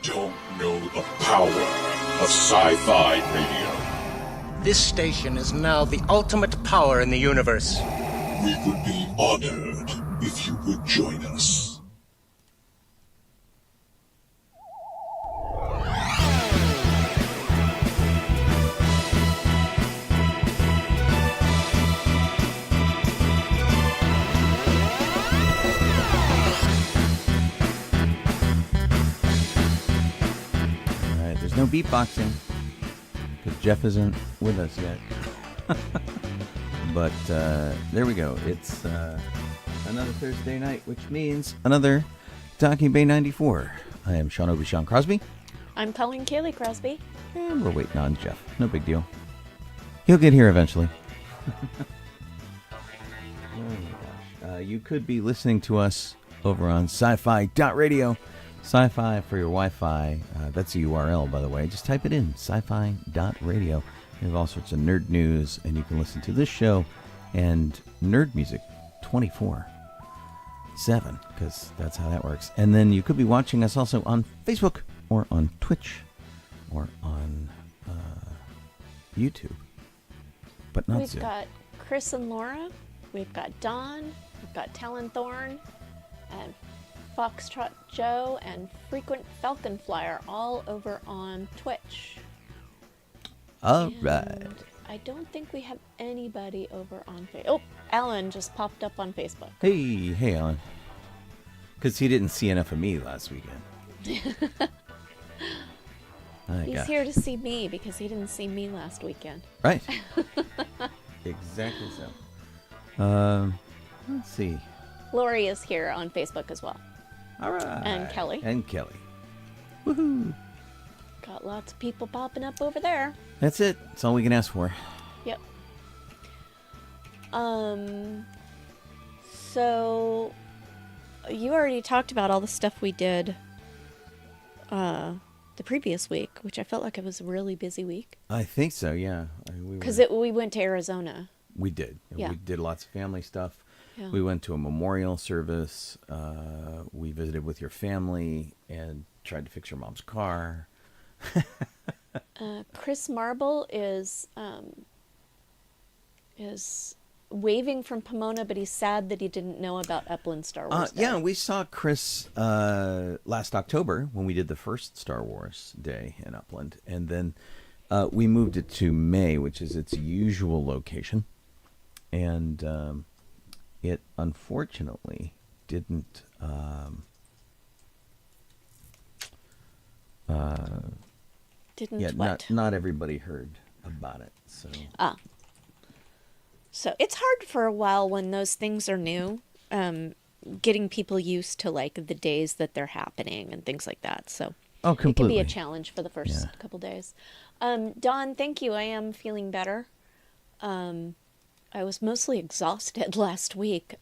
don't know the power of sci-fi radio. This station is now the ultimate power in the universe. We would be honored if you would join us. There's no beatboxing because Jeff isn't with us yet. But there we go. It's another Thursday night, which means another Talking Bay 94. I am Sean Obi-Shawn Crosby. I'm Colleen Kaylee Crosby. And we're waiting on Jeff. No big deal. He'll get here eventually. Oh my gosh. You could be listening to us over on sci-fi.radio. Sci-fi for your Wi-Fi. That's the URL, by the way. Just type it in, sci-fi.radio. We have all sorts of nerd news, and you can listen to this show and nerd music 24/7, because that's how that works. And then you could be watching us also on Facebook or on Twitch or on YouTube, but not Zoom. We've got Chris and Laura. We've got Don. We've got Talon Thorn. And Foxtrot Joe and Frequent Falcon Flyer all over on Twitch. All right. I don't think we have anybody over on Facebook. Oh, Alan just popped up on Facebook. Hey, Alan. Because he didn't see enough of me last weekend. He's here to see me because he didn't see me last weekend. Right. Exactly so. Let's see. Lori is here on Facebook as well. All right. And Kelly. Woohoo. Got lots of people popping up over there. That's it. That's all we can ask for. Yep. So you already talked about all the stuff we did the previous week, which I felt like it was a really busy week. I think so, yeah. Because we went to Arizona. We did. Yeah. We did lots of family stuff. Yeah. We went to a memorial service. We visited with your family and tried to fix your mom's car. Chris Marble is waving from Pomona, but he's sad that he didn't know about Upland Star Wars Day. Yeah, we saw Chris last October when we did the first Star Wars Day in Upland. And then we moved it to May, which is its usual location. And it unfortunately didn't not everybody heard about it. So it's hard for a while when those things are new, getting people used to like the days that they're happening and things like that. So completely. It can be a challenge for the first couple days. Don, thank you. I am feeling better. I was mostly exhausted last week,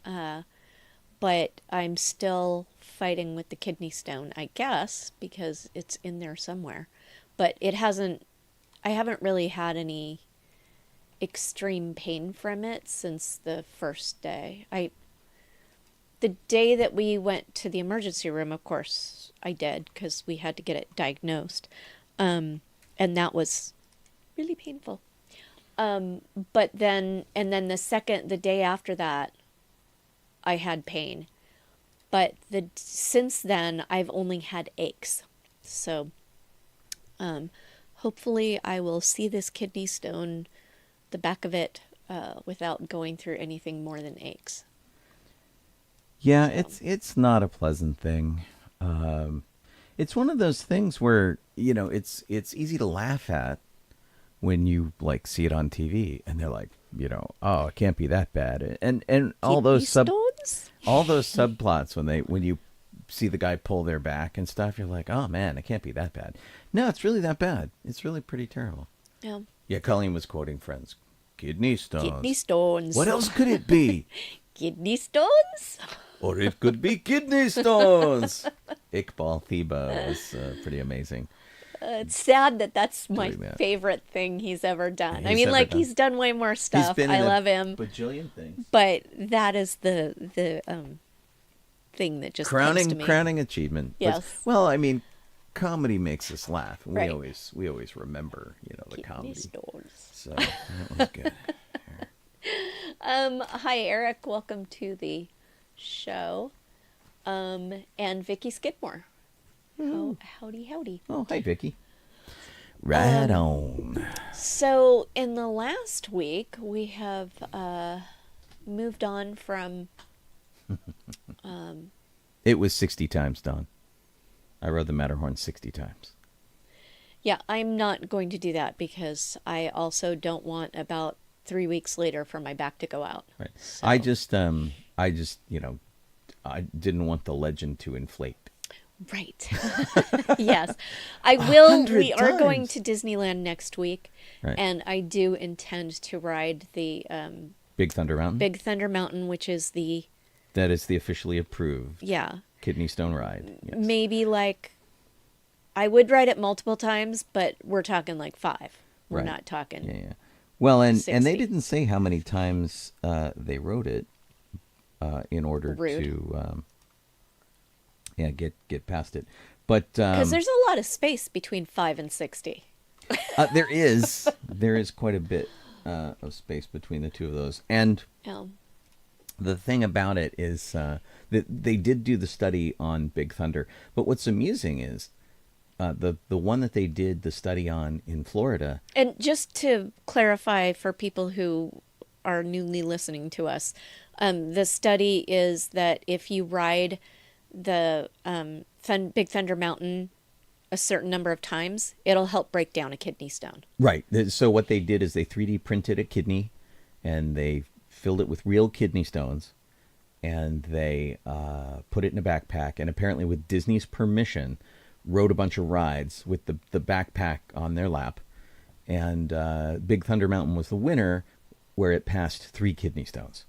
but I'm still fighting with the kidney stone, I guess, because it's in there somewhere. But I haven't really had any extreme pain from it since the first day. The day that we went to the emergency room, of course, I did, because we had to get it diagnosed. And that was really painful. But then the day after that, I had pain. But since then, I've only had aches. So, hopefully I will see this kidney stone, the back of it, without going through anything more than aches. Yeah, it's not a pleasant thing. It's one of those things where, it's easy to laugh at when you see it on TV and they're like, oh, it can't be that bad. And all those subplots when you see the guy pull their back and stuff, you're like, oh man, it can't be that bad. No, it's really that bad. It's really pretty terrible. Yeah. Yeah, Colleen was quoting Friends. Kidney stones. Kidney stones. What else could it be? Kidney stones? Or it could be kidney stones. Iqbal Thiba is pretty amazing. It's sad that that's my favorite thing he's ever done. He's done way more stuff. I love him. Bajillion things. But that is the thing that just comes to me. Crowning achievement. Yes. Well, comedy makes us laugh. And Right. we always remember, the Kidney comedy. stones. So that was good. Hi, Eric. Welcome to the show. And Vicky Skidmore. Howdy. Oh, hi, Vicky. Right on. So, in the last week, we have moved on from... It was 60 times, Don. I rode the Matterhorn 60 times. Yeah, I'm not going to do that because I also don't want about 3 weeks later for my back to go out. Right. So. I just, I didn't want the legend to inflate. Right. Yes. I will. 100 We are going times. to Disneyland next week. Right. And I do intend to ride the Big Thunder Mountain? Big Thunder Mountain, which is the... That is the officially approved kidney stone ride. Yes. Maybe I would ride it multiple times, but we're talking 5. We're Right. not talking... Yeah. Well, and 60. they didn't say how many times they rode it in order Rude. to get past it. But Because there's a lot of space between 5 and 60. there is quite a bit of space between the two of those. And the thing about it is that they did do the study on Big Thunder. But what's amusing is the one that they did the study on in Florida. And just to clarify for people who are newly listening to us, the study is that if you ride the Big Thunder Mountain a certain number of times, it'll help break down a kidney stone. Right. So what they did is they 3D printed a kidney, and they filled it with real kidney stones, and they put it in a backpack, and apparently with Disney's permission, rode a bunch of rides with the backpack on their lap. And Big Thunder Mountain was the winner, where it passed 3 kidney stones.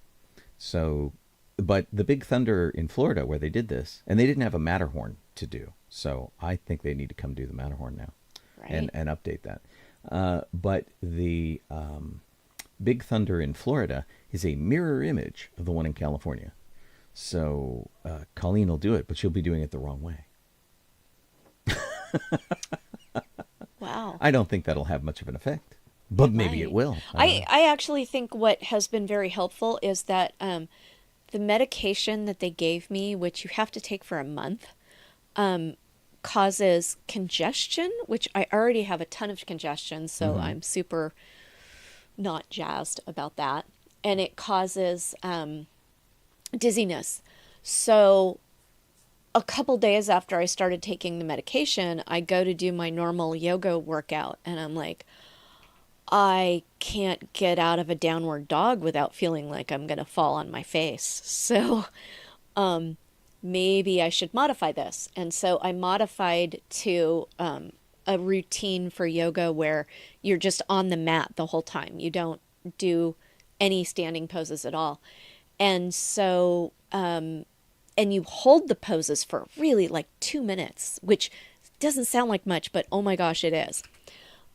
So, but the Big Thunder in Florida, where they did this, and they didn't have a Matterhorn to do. So I think they need to come do the Matterhorn now, Right. and update that. But the Big Thunder in Florida is a mirror image of the one in California. So Colleen will do it, but she'll be doing it the wrong way. Wow. I don't think that'll have much of an effect, but maybe Right. it will. I actually think what has been very helpful is that the medication that they gave me, which you have to take for a month, causes congestion, which I already have a ton of congestion, so I'm super not jazzed about that. And it causes dizziness. So a couple days after I started taking the medication, I go to do my normal yoga workout, and I'm like, I can't get out of a downward dog without feeling like I'm going to fall on my face. So maybe I should modify this. And so I modified to a routine for yoga where you're just on the mat the whole time. You don't do any standing poses at all. And so, and you hold the poses for really 2 minutes, which doesn't sound like much, but oh my gosh, it is.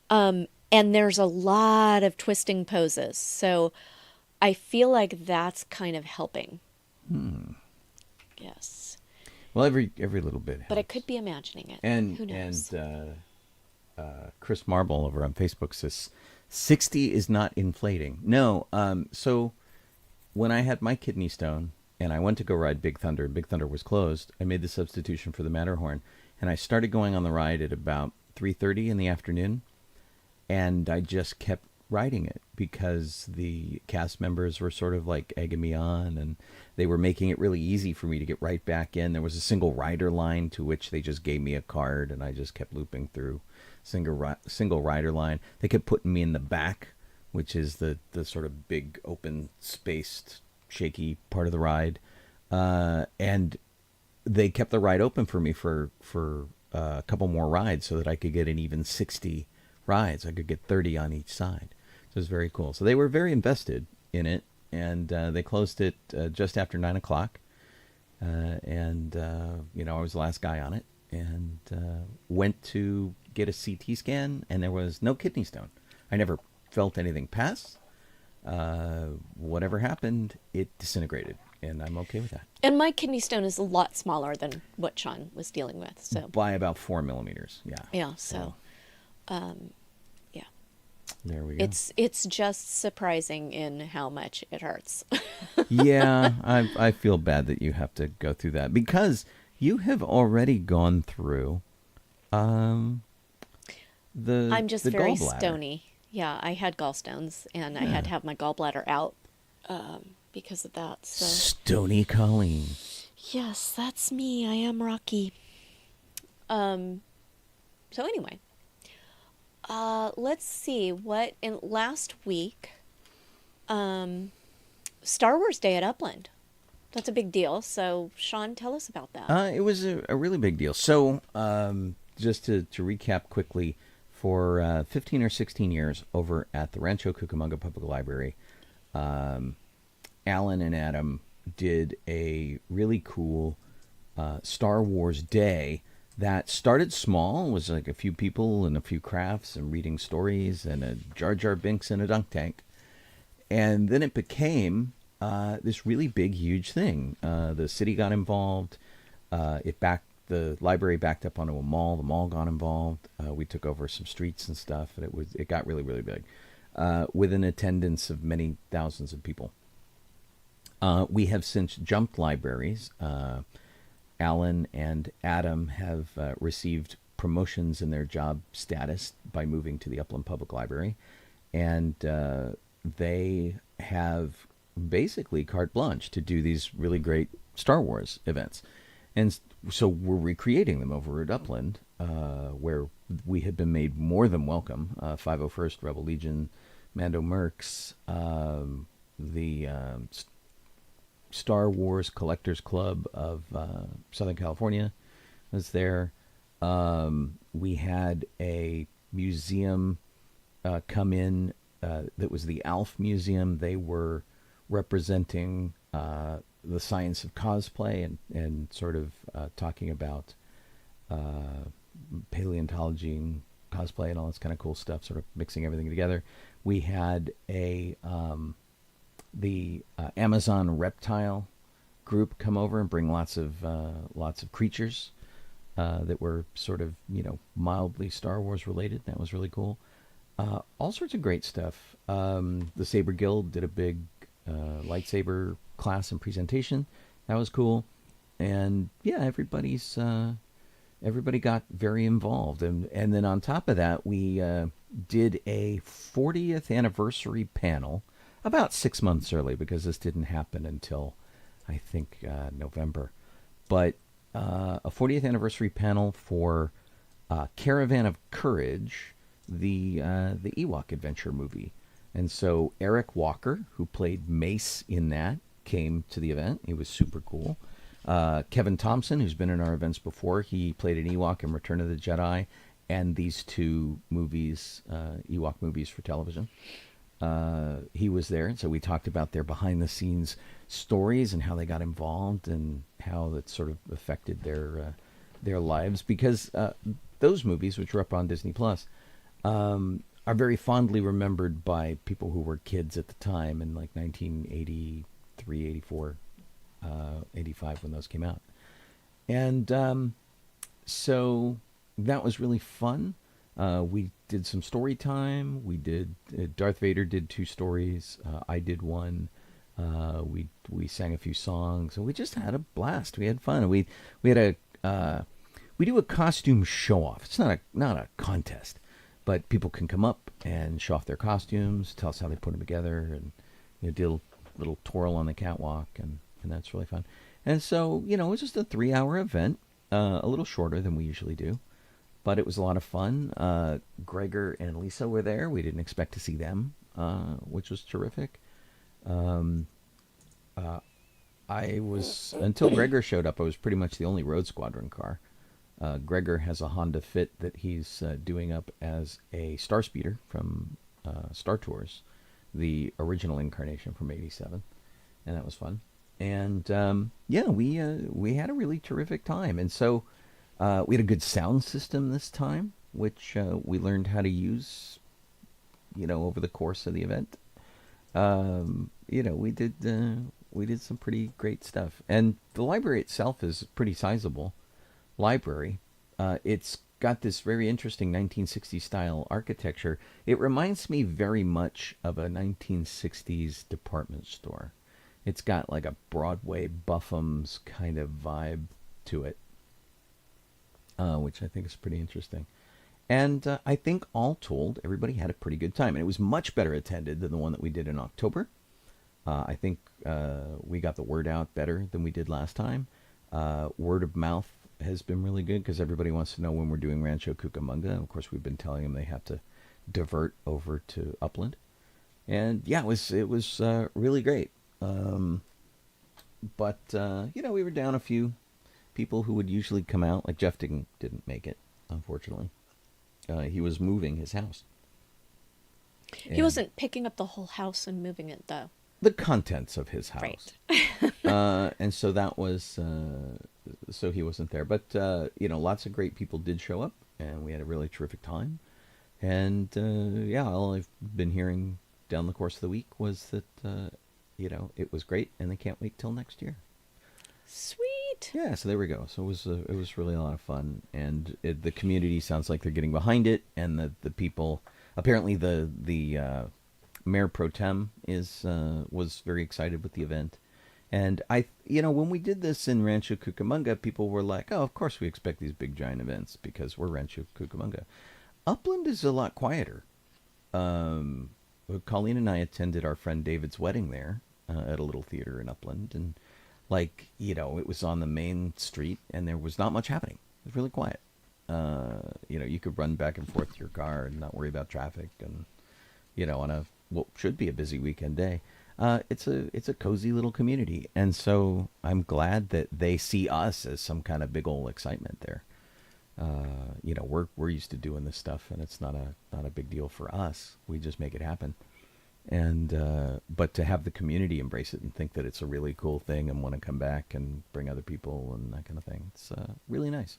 And there's a lot of twisting poses. So I feel like that's kind of helping. Yes. Well, every little bit helps. But I could be imagining it. And who knows? Chris Marble over on Facebook says 60 is not inflating. No. So when I had my kidney stone and I went to go ride Big Thunder, and Big Thunder was closed, I made the substitution for the Matterhorn, and I started going on the ride at about 3:30 in the afternoon, and I just kept riding it because the cast members were sort of egging me on, and they were making it really easy for me to get right back in. There was a single rider line to which they just gave me a card, and I just kept looping through single rider line. They kept putting me in the back, which is the sort of big open spaced shaky part of the ride, and they kept the ride open for me for a couple more rides so that I could get an even 60 rides. I could get 30 on each side. So it was very cool. So they were very invested in it, and they closed it just after 9 o'clock. And I was the last guy on it, and went to get a CT scan, and there was no kidney stone. I never felt anything pass. Whatever happened, it disintegrated. and I'm okay with that. And my kidney stone is a lot smaller than what Sean was dealing with. So By about 4 millimeters. Yeah. yeah. So, yeah. There we go. It's just surprising in how much it hurts. Yeah, I feel bad that you have to go through that because you have already gone through I'm just the very gallbladder. stony. Yeah, I had gallstones, and I had to have my gallbladder out because of that. So Stony Colleen. yes, that's me. I am Rocky. So anyway, let's see what in last week. Star Wars Day at Upland. That's a big deal. So Sean, tell us about that. It was a really big deal. So just to recap quickly, for 15 or 16 years over at the Rancho Cucamonga Public Library, Alan and Adam did a really cool Star Wars Day that started small. It was like a few people and a few crafts and reading stories and a Jar Jar Binks in a dunk tank. And then it became this really big, huge thing. The city got involved. The library backed up onto a mall. The mall got involved. We took over some streets and stuff, and it got really, really big, with an attendance of many thousands of people. We have since jumped libraries. Alan and Adam have received promotions in their job status by moving to the Upland Public Library, and they have basically carte blanche to do these really great Star Wars events. And so we're recreating them over at Upland, where we have been made more than welcome. 501st Rebel Legion, Mando Mercs, the Star Wars Collectors Club of Southern California was there. We had a museum come in that was the ALF Museum. They were representing the science of cosplay and sort of talking about paleontology and cosplay and all this kind of cool stuff, sort of mixing everything together. We had the Amazon reptile group come over and bring lots of creatures that were sort of mildly Star Wars related. That was really cool. All sorts of great stuff. The Saber Guild did a big lightsaber class and presentation. That was cool. And yeah, everybody got very involved. And then on top of that, we did a 40th anniversary panel about 6 months early, because this didn't happen until I think November. But a 40th anniversary panel for Caravan of Courage, the Ewok adventure movie. And so Eric Walker, who played Mace in that, came to the event. He was super cool. Kevin Thompson, who's been in our events before, he played an Ewok in Return of the Jedi and these two movies, Ewok movies for television. He was there, and so we talked about their behind-the-scenes stories and how they got involved and how that sort of affected their lives. Because those movies, which were up on Disney Plus, are very fondly remembered by people who were kids at the time in like 1983, 84, 85 when those came out. And so that was really fun. We did some story time. We did Darth Vader did 2 stories. I did one. We sang a few songs, and we just had a blast. We had fun. We had we do a costume show off. It's not a contest, but people can come up and show off their costumes, tell us how they put them together, and do a little twirl on the catwalk, and that's really fun. And so it was just a 3-hour event, a little shorter than we usually do. But it was a lot of fun. Gregor and Lisa were there. We didn't expect to see them, which was terrific. Until Gregor showed up, I was pretty much the only Road Squadron car. Gregor has a Honda Fit that he's doing up as a Star Speeder from Star Tours, the original incarnation from '87, and that was fun. And we had a really terrific time. And so we had a good sound system this time, which we learned how to use, we over the course of the event. We some pretty great stuff. And the library itself is a pretty sizable library. It's got this very interesting 1960s style architecture. It reminds me very much of a 1960s department store. It's got like a Broadway Buffums kind of vibe to it, which I think is pretty interesting. And I think all told, everybody had a pretty good time. And it was much better attended than the one that we did in October. I think we got the word out better than we did last time. Word of mouth has been really good because everybody wants to know when we're doing Rancho Cucamonga. Of course, we've been telling them they have to divert over to Upland. And yeah, it was really great. But we were down a few people who would usually come out. Like Jeff didn't make it, unfortunately. He was moving his house. He wasn't picking up the whole house and moving it, though. The contents of his house. Right. And so that was, so he wasn't there. But, lots of great people did show up, and we had a really terrific time. And, all I've been hearing down the course of the week was that, it was great, and they can't wait till next year. Sweet. Yeah, so there we go. So it was really a lot of fun, and the community sounds like they're getting behind it, and the people, apparently the Mayor Pro Tem was very excited with the event. And when we did this in Rancho Cucamonga, people were like, oh, of course we expect these big giant events because we're Rancho Cucamonga. Upland is a lot quieter. Colleen and I attended our friend David's wedding there at a little theater in Upland, and it was on the main street and there was not much happening. It was really quiet. You could run back and forth to your car and not worry about traffic, and on what should be a busy weekend day. It's a cozy little community, and so I'm glad that they see us as some kind of big old excitement there. We're used to doing this stuff, and it's not a big deal for us. We just make it happen. And but to have the community embrace it and think that it's a really cool thing and want to come back and bring other people and that kind of thing, it's really nice.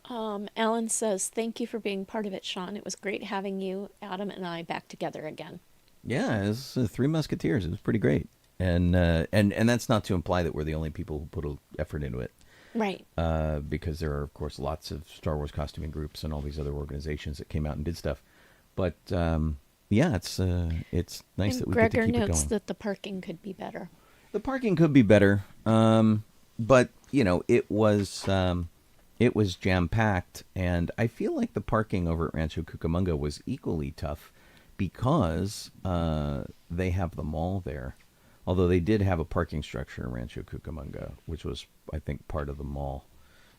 Alan says, thank you for being part of it, Sean. It was great having you, Adam, and I back together again. Yeah, it was Three Musketeers. It was pretty great. And that's not to imply that we're the only people who put an effort into it. Right. Because there are, of course, lots of Star Wars costuming groups and all these other organizations that came out and did stuff. But, it's nice and that we Gregor get to keep it going. notes that the parking could be better. The parking could be better. But, it was jam-packed, and I feel like the parking over at Rancho Cucamonga was equally tough because they have the mall there. Although they did have a parking structure in Rancho Cucamonga, which was, I think, part of the mall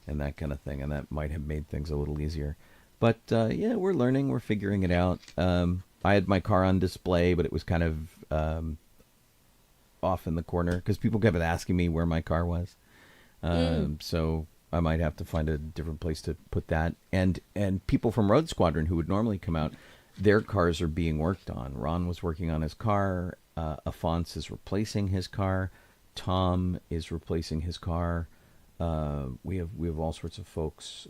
and that kind of thing, and that might have made things a little easier. But, we're learning. We're figuring it out. I had my car on display, but it was kind of off in the corner because people kept asking me where my car was. So I might have to find a different place to put that. And people from Road Squadron who would normally come out, their cars are being worked on. Ron was working on his car. Afonso is replacing his car. Tom is replacing his car. We have all sorts of folks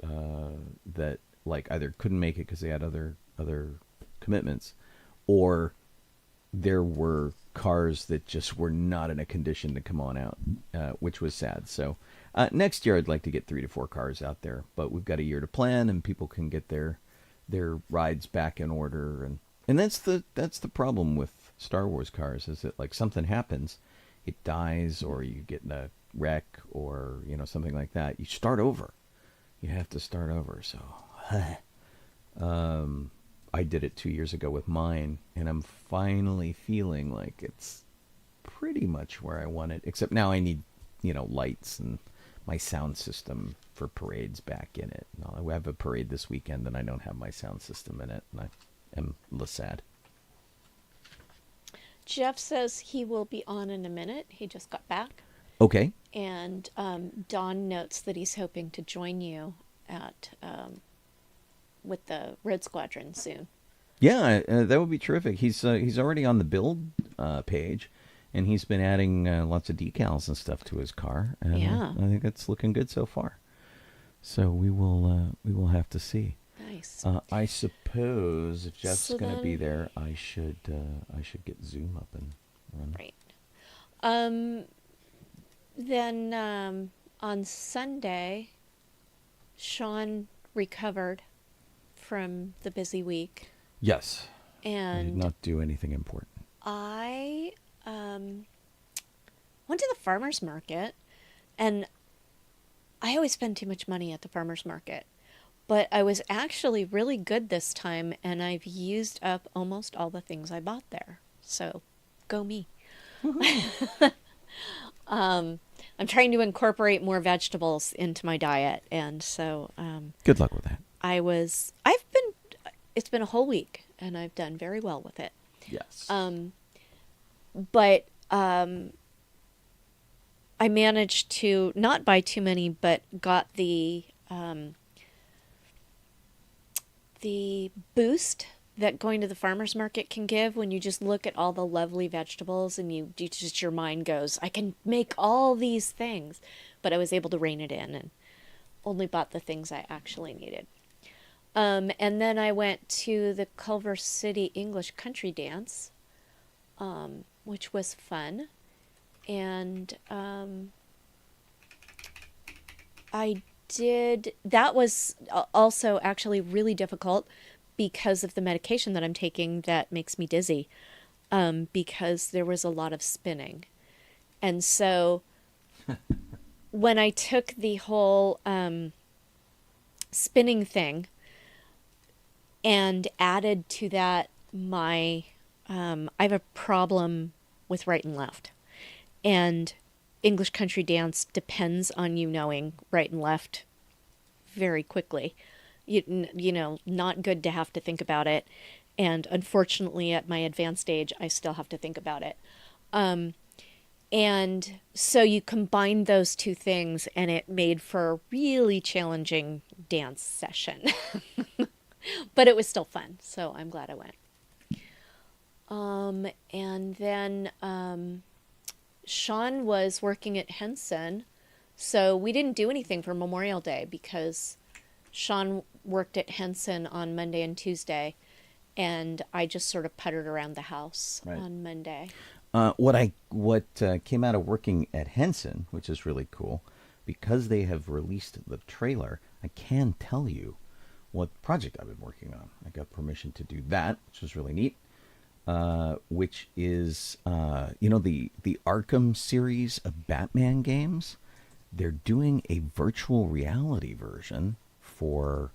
that either couldn't make it because they had other commitments, or there were cars that just were not in a condition to come on out, which was sad. So next year I'd like to get 3 to 4 cars out there, but we've got a year to plan, and people can get their rides back in order, and that's the problem with Star Wars cars, is that something happens, it dies, or you get in a wreck, or something like that, you start over. You have to start over. So I did it 2 years ago with mine, and I'm finally feeling like it's pretty much where I want it, except now I need lights and my sound system for parades back in it. I have a parade this weekend and I don't have my sound system in it, and I am sad. Jeff says he will be on in a minute. He just got back. Okay. And Don notes that he's hoping to join you at with the Road Squadron soon. Yeah, that would be terrific. He's already on the build page, and he's been adding lots of decals and stuff to his car. And yeah, I think it's looking good so far. So we will have to see. Nice. I suppose if Jeff's going to be there, I should get Zoom up and run. Right. Then on Sunday, Sean recovered from the busy week. Yes. I And did not do anything important. I went to the farmer's market, and I always spend too much money at the farmer's market. But I was actually really good this time, and I've used up almost all the things I bought there. So, go me. I'm trying to incorporate more vegetables into my diet, and so Good luck with that. it's been a whole week, and I've done very well with it. Yes. But I managed to not buy too many, but got the boost that going to the farmer's market can give when you just look at all the lovely vegetables and you just your mind goes, I can make all these things. But I was able to rein it in and only bought the things I actually needed. And then I went to the Culver City English Country Dance, which was fun. And that was also actually really difficult because of the medication that I'm taking that makes me dizzy, because there was a lot of spinning. And so when I took the whole spinning thing and added to that I have a problem with right and left. And English country dance depends on you knowing right and left very quickly. You know, not good to have to think about it. And unfortunately, at my advanced age, I still have to think about it. And so you combine those two things, and it made for a really challenging dance session. But it was still fun, so I'm glad I went. And then Sean was working at Henson, so we didn't do anything for Memorial Day because Sean worked at Henson on Monday and Tuesday, and I just sort of puttered around the house on Monday. What came out of working at Henson, which is really cool, because they have released the trailer, I can tell you what project I've been working on. I got permission to do that, which was really neat. Which is, the Arkham series of Batman games. They're doing a virtual reality version for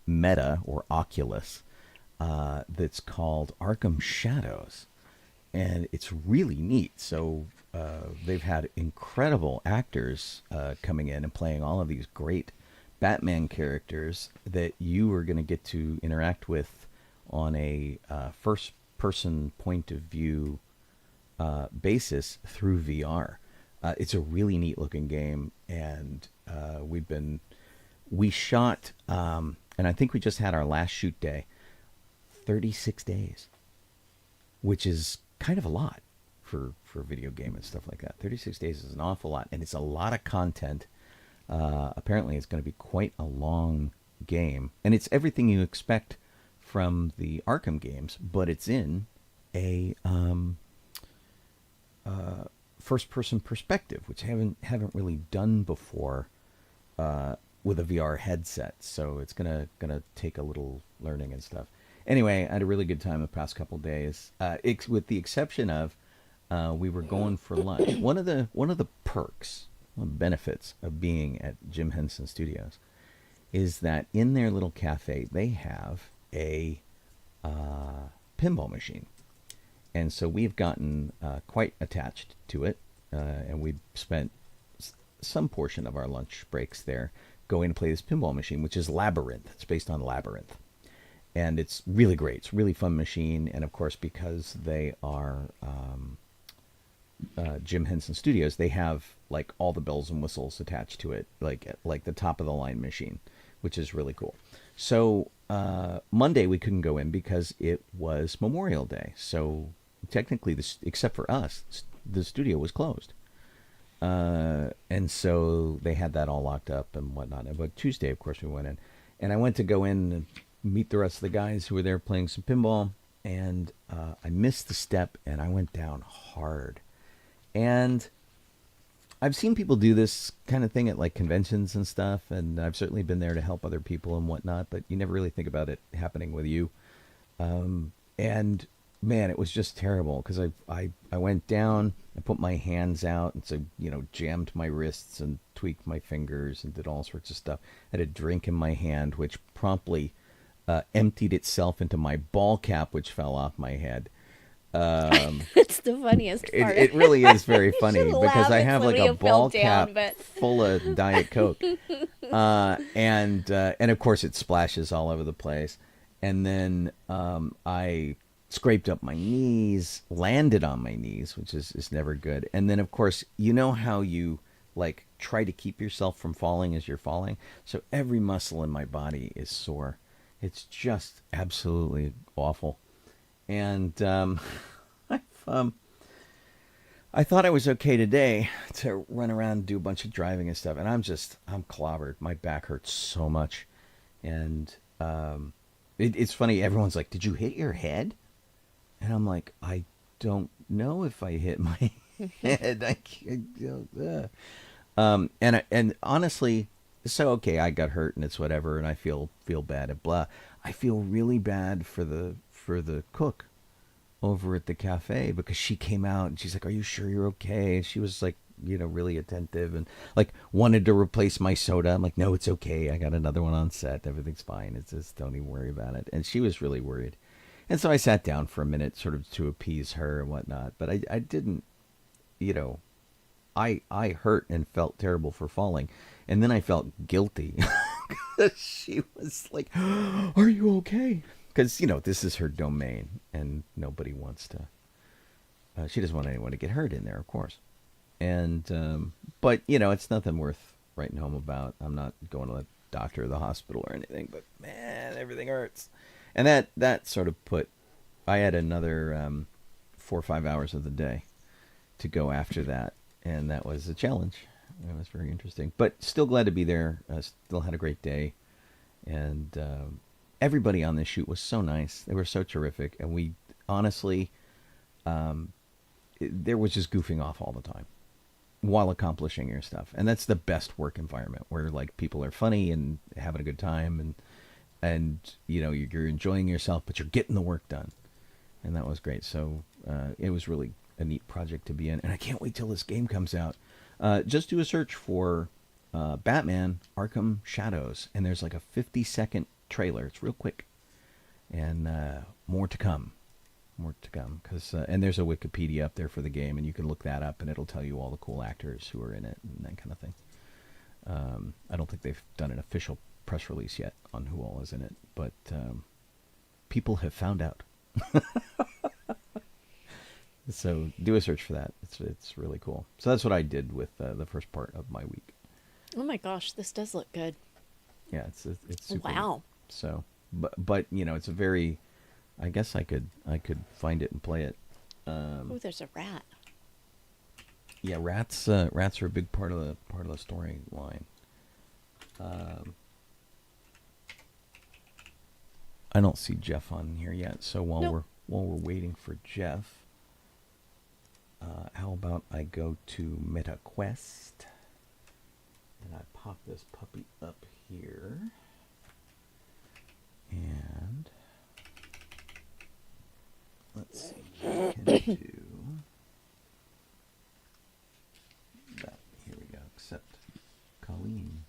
Meta or Oculus that's called Arkham Shadows. And it's really neat. So they've had incredible actors coming in and playing all of these great Batman characters that you are going to get to interact with on a first-person point of view basis through VR. It's a really neat-looking game, and we shot, and I think we just had our last shoot day, 36 days, which is kind of a lot for a video game and stuff like that. 36 days is an awful lot, and it's a lot of content. Apparently, it's going to be quite a long game, and it's everything you expect from the Arkham games, but it's in a first-person perspective, which I haven't really done before with a VR headset. So it's gonna take a little learning and stuff. Anyway, I had a really good time the past couple days, with the exception of we were going for lunch. One of the perks, one of the benefits of being at Jim Henson Studios is that in their little cafe they have a pinball machine. And so we've gotten quite attached to it, and we've spent some portion of our lunch breaks there going to play this pinball machine, which is Labyrinth. It's based on Labyrinth. And it's really great. It's a really fun machine. And, of course, because they are Jim Henson Studios, they have, like, all the bells and whistles attached to it, like the top-of-the-line machine, which is really cool. So Monday we couldn't go in because it was Memorial Day. So technically, except for us, the studio was closed. And so they had that all locked up and whatnot. But Tuesday, of course, we went in. And I went to go in and meet the rest of the guys who were there playing some pinball. And I missed the step, and I went down hard. And I've seen people do this kind of thing at like conventions and stuff, and I've certainly been there to help other people and whatnot, but you never really think about it happening with you. And man, it was just terrible because I went down, I put my hands out, and so, jammed my wrists and tweaked my fingers and did all sorts of stuff. I had a drink in my hand, which promptly emptied itself into my ball cap, which fell off my head. It's the funniest part. It really is very funny because laugh. I It's have like when a you fell ball cap down, but- full of Diet Coke, and of course it splashes all over the place. And then I scraped up my knees, landed on my knees, which is never good. And then of course, you know how you like try to keep yourself from falling as you're falling. So every muscle in my body is sore. It's just absolutely awful. And I thought I was okay today to run around and do a bunch of driving and stuff. And I'm clobbered. My back hurts so much. And it's funny. Everyone's like, did you hit your head? And I'm like, I don't know if I hit my head. And honestly, so okay, I got hurt and it's whatever, and I feel bad and blah. I feel really bad for the cook over at the cafe because she came out and she's like, "Are you sure you're okay?" And she was like, really attentive and like wanted to replace my soda. I'm like, "No, it's okay. I got another one on set. Everything's fine. It's just don't even worry about it." And she was really worried. And so I sat down for a minute, sort of to appease her and whatnot. But I didn't, I hurt and felt terrible for falling. And then I felt guilty. She was like, "Are you okay?" Because, this is her domain. And nobody wants to, she doesn't want anyone to get hurt in there, of course. And, but, it's nothing worth writing home about. I'm not going to the doctor or the hospital or anything. But, man, everything hurts. And that sort of I had another 4 or 5 hours of the day to go after that. And that was a challenge. It was very interesting. But still glad to be there. Still had a great day. And everybody on this shoot was so nice. They were so terrific. And we, honestly, there was just goofing off all the time while accomplishing your stuff. And that's the best work environment where, like, people are funny and having a good time. And you're enjoying yourself, but you're getting the work done. And that was great. So it was really a neat project to be in. And I can't wait till this game comes out. Just do a search for Batman Arkham Shadows. And there's like a 50-second trailer. It's real quick. And more to come. More to come. And there's a Wikipedia up there for the game. And you can look that up and it'll tell you all the cool actors who are in it and that kind of thing. I don't think they've done an official press release yet on who all is in it, but people have found out. So do a search for that. It's really cool. So that's what I did with the first part of my week. Oh my gosh, this does look good. Yeah, it's super. Wow. So, but it's a very. I guess I could find it and play it. Oh, there's a rat. Yeah, rats are a big part of the storyline. I don't see Jeff on here yet, so while we're waiting for Jeff, how about I go to MetaQuest and I pop this puppy up here, and let's see what we can do. That here we go. Except Colleen.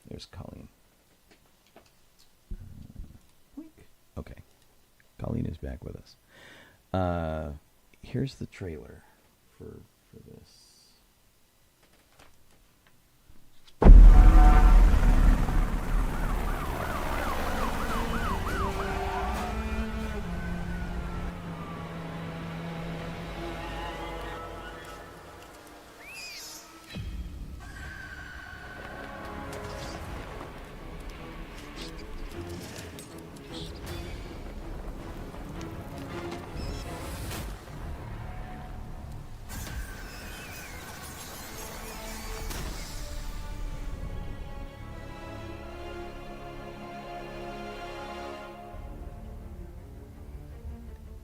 There's Colleen. Okay. Colleen is back with us. Here's the trailer for this.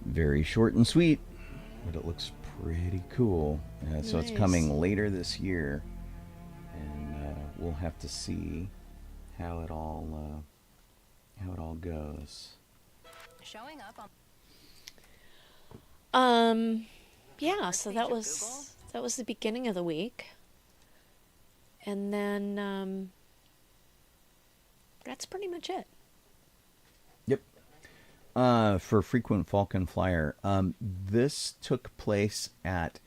Very short and sweet, but it looks pretty cool. So it's Nice. coming later this year, and we'll have to see how it all goes. Showing up on Yeah, so that was the beginning of the week. And then that's pretty much it. Yep. For Frequent Falcon Flyer, this took place at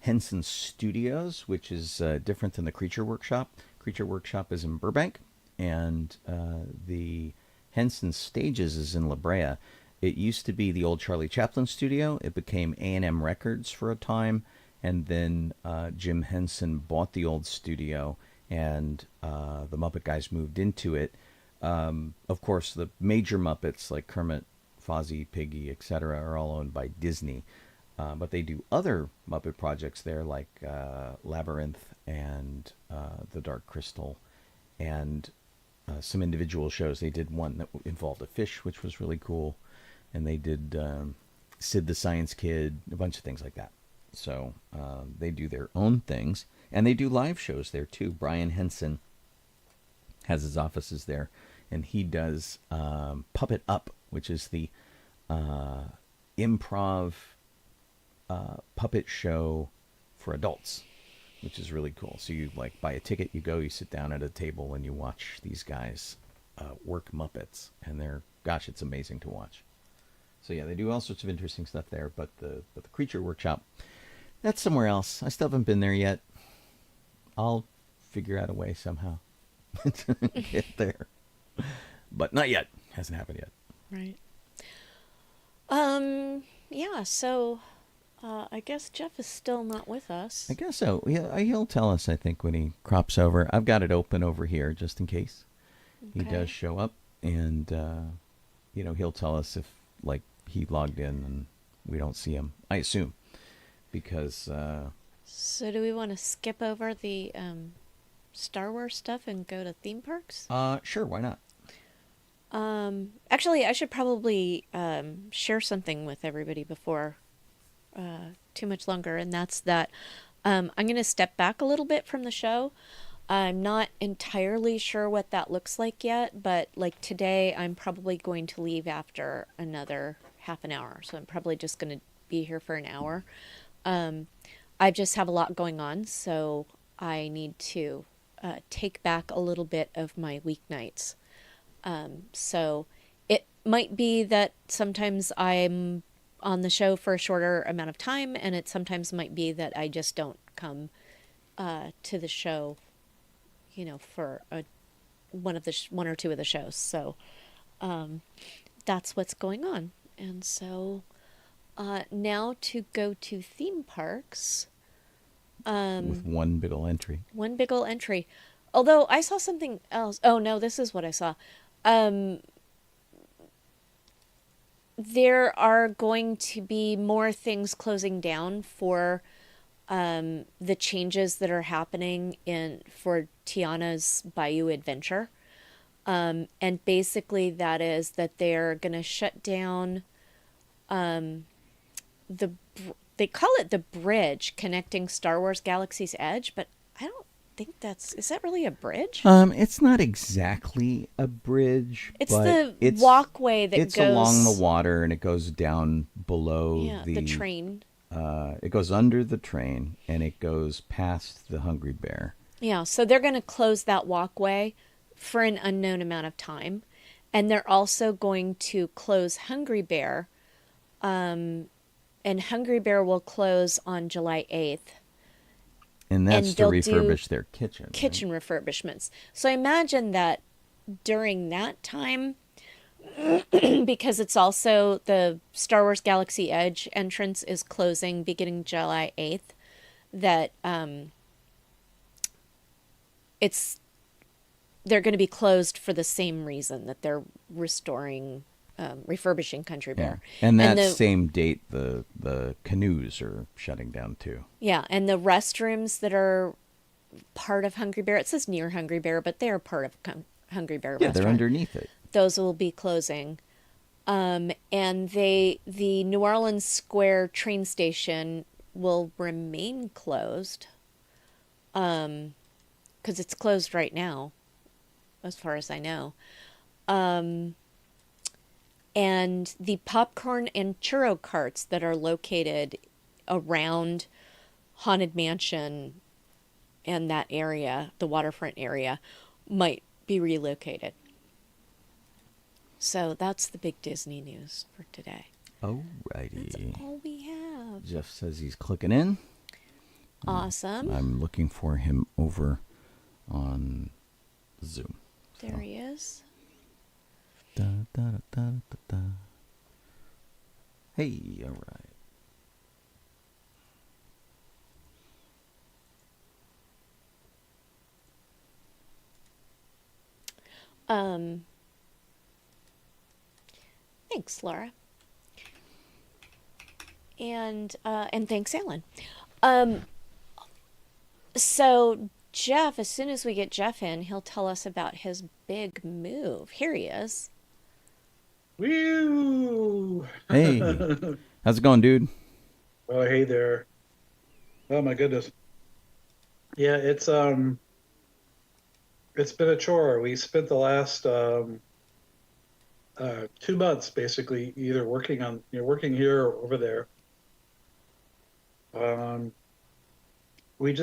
Henson Studios, which is different than the Creature Workshop. Creature Workshop is in Burbank, and the Henson Stages is in La Brea. It used to be the old Charlie Chaplin studio. It became A&M Records for a time, and then Jim Henson bought the old studio, and the Muppet guys moved into it. Of course, the major Muppets like Kermit, Fozzie, Piggy, etc. are all owned by Disney. But they do other Muppet projects there, like Labyrinth and The Dark Crystal, and some individual shows. They did one that involved a fish, which was really cool. And they did Sid the Science Kid, a bunch of things like that. So they do their own things. And they do live shows there, too. Brian Henson has his offices there. And he does Puppet Up, which is the improv puppet show for adults, which is really cool. So you like buy a ticket, you go, you sit down at a table, and you watch these guys work Muppets. And it's amazing to watch. So yeah, they do all sorts of interesting stuff there, but the Creature Workshop, that's somewhere else. I still haven't been there yet. I'll figure out a way somehow to get there. But not yet. Hasn't happened yet. Right. Yeah, so I guess Jeff is still not with us. I guess so. Yeah, he'll tell us, I think, when he crops over. I've got it open over here just in case he Okay. does show up, and he'll tell us if like he logged in and we don't see him. I assume, because So do we want to skip over the Star Wars stuff and go to theme parks? sure, why not? Actually, I should probably share something with everybody before too much longer, and that's that I'm going to step back a little bit from the show. I'm not entirely sure what that looks like yet, but like today, I'm probably going to leave after another half an hour, so I'm probably just going to be here for an hour. I just have a lot going on, so I need to take back a little bit of my weeknights. So it might be that sometimes I'm on the show for a shorter amount of time, and it sometimes might be that I just don't come to the show, for one or two of the shows. So that's what's going on. And so now to go to theme parks. With one big ol' entry. One big ol' entry. Although I saw something else. Oh, no, this is what I saw. There are going to be more things closing down for the changes that are happening for Tiana's Bayou Adventure. And basically that is that they're going to shut down they call it the bridge connecting Star Wars Galaxy's Edge, but I don't think is that really a bridge? It's not exactly a bridge. It's but the walkway that it's goes along the water, and it goes down below the train. It goes under the train, and it goes past the Hungry Bear. Yeah, so they're going to close that walkway for an unknown amount of time. And they're also going to close Hungry Bear. And Hungry Bear will close on July 8th. And that's to refurbish their kitchen. Kitchen refurbishments. So I imagine that during that time, because it's also the Star Wars Galaxy Edge entrance is closing beginning July 8th, that they're going to be closed for the same reason, that they're refurbishing Country Bear. Yeah. And that same date, the canoes are shutting down too. Yeah, and the restrooms that are part of Hungry Bear, it says near Hungry Bear, but they are part of Hungry Bear Yeah, restaurant. they're underneath it. Those will be closing. And the New Orleans Square train station will remain closed, because it's closed right now, as far as I know. And the popcorn and churro carts that are located around Haunted Mansion and that area, the waterfront area, might be relocated. So that's the big Disney news for today. Alrighty. That's all we have. Jeff says he's clicking in. Awesome. I'm looking for him over on Zoom. There he is. Da, da, da, da, da, da. Hey, all right. Thanks, Laura. And thanks, Alan. So Jeff, as soon as we get Jeff in, he'll tell us about his big move. Here he is. Woo! Hey, how's it going, dude? Oh, hey there. Oh my goodness. Yeah, it's been a chore. We spent the last 2 months basically either working here or over there. We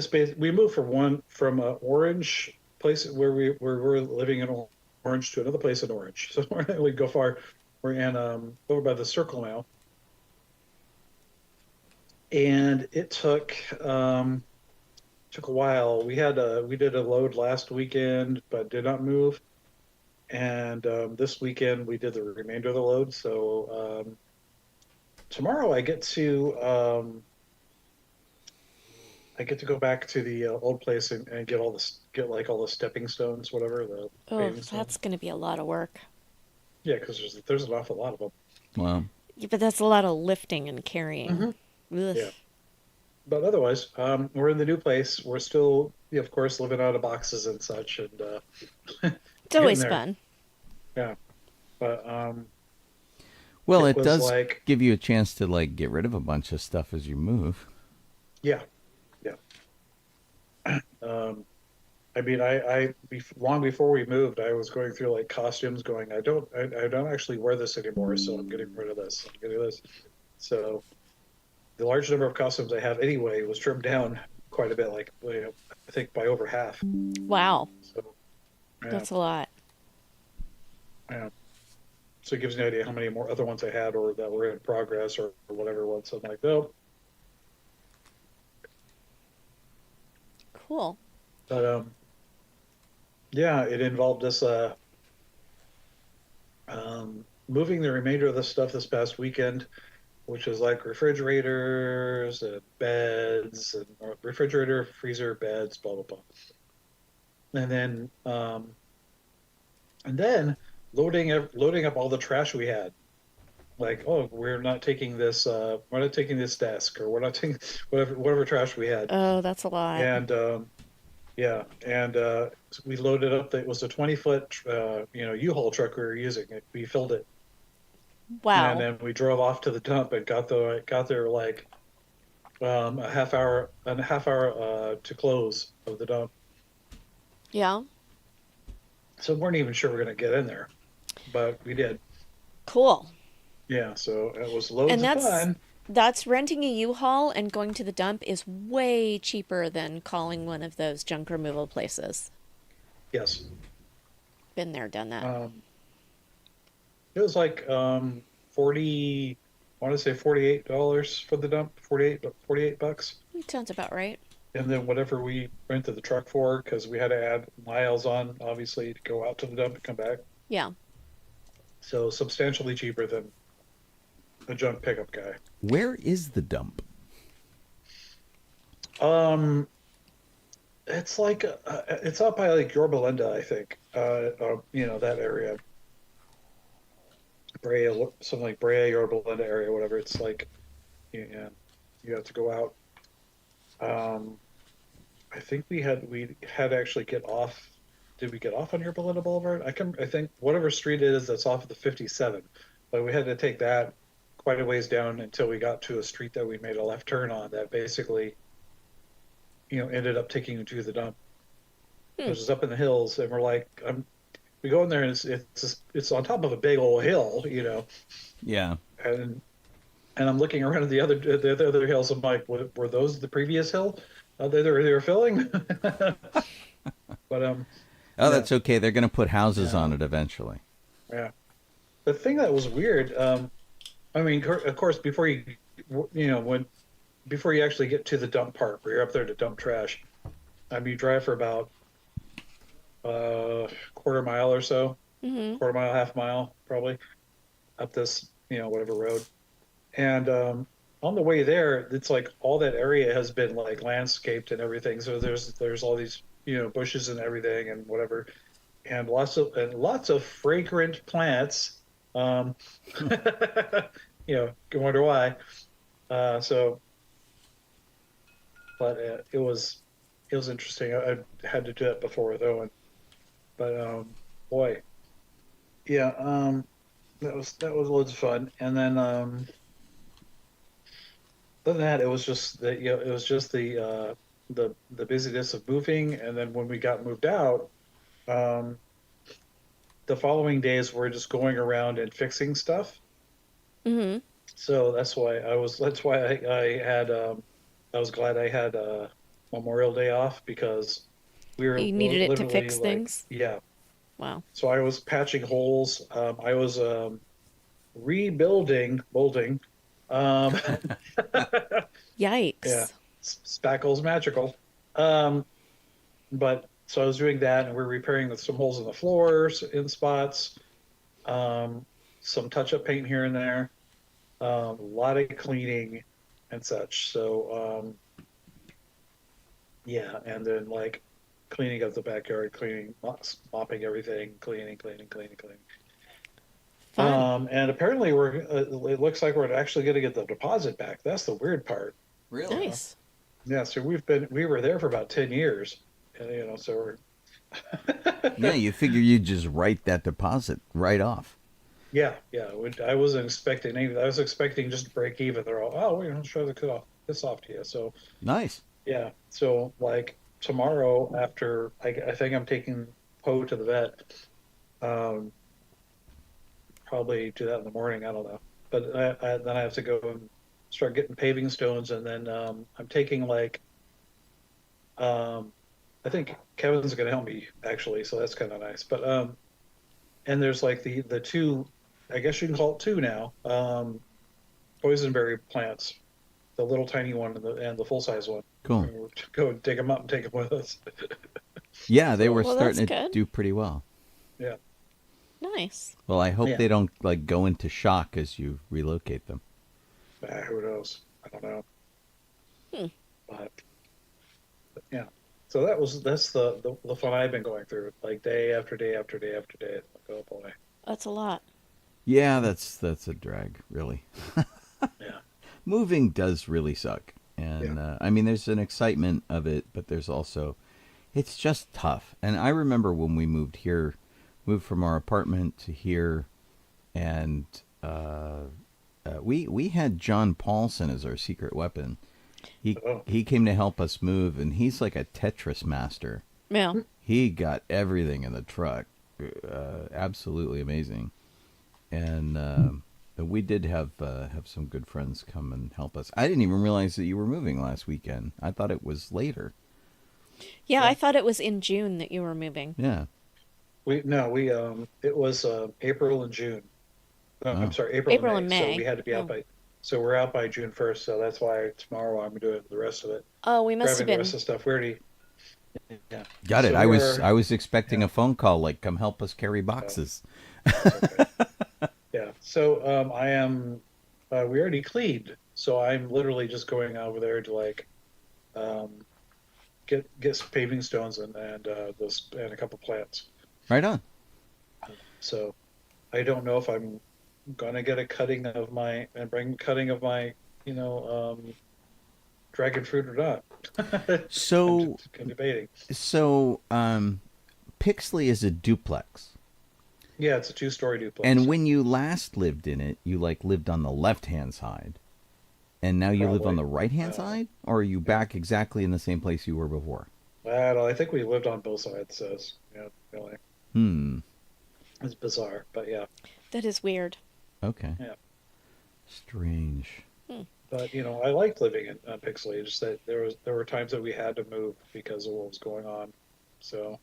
moved from Orange place where we're living in Orange to another place in Orange. So we go far. We're in over by the Circle now, and it took a while. We did a load last weekend, but did not move. And this weekend we did the remainder of the load. So tomorrow I get to go back to the old place and get all the stepping stones, whatever the. Oh, that's going to be a lot of work. Yeah, because there's an awful lot of them. Wow. Yeah, but that's a lot of lifting and carrying. Mm-hmm. Yeah. But otherwise, we're in the new place. We're still, of course, living out of boxes and such, and it's always fun. Yeah, but well, it does give you a chance to get rid of a bunch of stuff as you move. Yeah, yeah. I mean, long before we moved, I was going through costumes, going, I don't actually wear this anymore, so I'm getting rid of this. I'm getting this. So the large number of costumes I have anyway was trimmed down quite a bit, I think by over half. Wow. So yeah. That's a lot. Yeah. So it gives you an idea how many more other ones I had or that were in progress or whatever it was. So I'm like, oh. Cool. But yeah, it involved us moving the remainder of the stuff this past weekend, which is refrigerators and beds and refrigerator, freezer, beds, blah blah blah. And then loading up all the trash we had. We're not taking this desk, or we're not taking whatever trash we had. Oh, that's a lot. And yeah, and we loaded up. It was a 20-foot U-Haul truck we were using. We filled it. Wow. And then we drove off to the dump and got there a half hour to close of the dump. Yeah. So we weren't even sure we we're going to get in there, but we did. Cool. Yeah, so it was loads of fun. That's renting a U-Haul and going to the dump is way cheaper than calling one of those junk removal places. Yes. Been there, done that. It was $48 for the dump, $48. Sounds about right. And then whatever we rented the truck for, because we had to add miles on, obviously, to go out to the dump and come back. Yeah. So substantially cheaper than a junk pickup guy. Where is the dump? It's it's up by Yorba Linda, I think. That area. Brea, something like Brea, Yorba Linda area, whatever. It's you have to go out. I think we had to actually get off. Did we get off on Yorba Linda Boulevard? I think whatever street it is that's off of the 57, but we had to take that quite a ways down until we got to a street that we made a left turn on that basically, ended up taking you to the dump. It was just up in the hills, and we're like, we go in there, and it's on top of a big old hill, Yeah. and I'm looking around at the other hills. I'm like, were those the previous hill they were filling? But Oh, that's okay. They're going to put houses on it eventually. yeah. The thing that was weird, I mean, of course, before you actually get to the dump part where you're up there to dump trash, you drive for about quarter mile or so, quarter mile, half mile, probably up this, whatever road. And on the way there, it's like all that area has been like landscaped and everything. So there's all these, bushes and everything and whatever, and lots of fragrant plants. You wonder why. So, but it was interesting. I had to do that before though, but boy, yeah, that was loads of fun. And then other than that, it was just the busyness of moving. And then when we got moved out, the following days we're just going around and fixing stuff. Mm-hmm. So that's why I was glad I had Memorial Day off, because we were You needed it to literally, fix like, things? Yeah. Wow. So I was patching holes. I was rebuilding molding. Yikes. Yeah. Spackle's magical. But so I was doing that, and we're repairing some holes in the floors in spots, some touch-up paint here and there, a lot of cleaning and such. So, yeah, and then like cleaning up the backyard, mopping everything, cleaning. Fun. And apparently it looks like we're actually going to get the deposit back. That's the weird part. Really? Nice. Yeah, so we were there for about 10 years. And, so we're Yeah, you figure you'd just write that deposit right off. yeah. I wasn't expecting anything. I was expecting just to break even. They're all, oh, we're going to show this off to you. So Nice. yeah. So like tomorrow, after I think I'm taking Poe to the vet. Probably do that in the morning. I don't know. But then I have to go and start getting paving stones, and then I'm taking like I think Kevin's going to help me actually, so that's kind of nice. But and there's like the two, I guess you can call it two now, boysenberry plants, the little tiny one and the full size one. Cool. We'll go and dig them up and take them with us. Yeah, they were Well, starting that's to good. do pretty well. Yeah. Nice. Well, I hope Yeah. they don't like go into shock as you relocate them. Who knows? I don't know. But yeah. So that's the fun I've been going through, like day after day after day after day. It's like, oh boy. That's a lot. Yeah, that's a drag, really. Yeah. Moving does really suck. And I mean, there's an excitement of it, but there's also, it's just tough. And I remember when we moved from our apartment to here, and we had John Paulson as our secret weapon. He came to help us move, and he's like a Tetris master. Yeah. He got everything in the truck. Absolutely amazing. And we did have some good friends come and help us. I didn't even realize that you were moving last weekend. I thought it was later. Yeah, I thought it was in June that you were moving. Yeah. It was April and June. I'm sorry, April and May. So we had to be out so we're out by June 1st. So that's why tomorrow I'm doing the rest of it. Oh, we must have Grabbing the been. rest of the stuff. We already. Yeah. Got it. So I was expecting a phone call like, come help us carry boxes. Okay. Yeah. So I am. We already cleaned, so I'm literally just going over there to like get some paving stones and a couple plants. Right on. So I don't know if I'm gonna get a cutting of my dragon fruit or not. So I'm debating. So Pixley is a duplex. Yeah, it's a 2-story duplex. And when you last lived in it, you like lived on the left-hand side, and now you live on Probably. the right-hand side, or are you back exactly in the same place you were before? I don't know, I think we lived on both sides, so yeah, really. Hmm. It's bizarre, but yeah. That is weird. Okay. Yeah. Strange. But I liked living in Pixley. Just that there were times that we had to move because of what was going on, so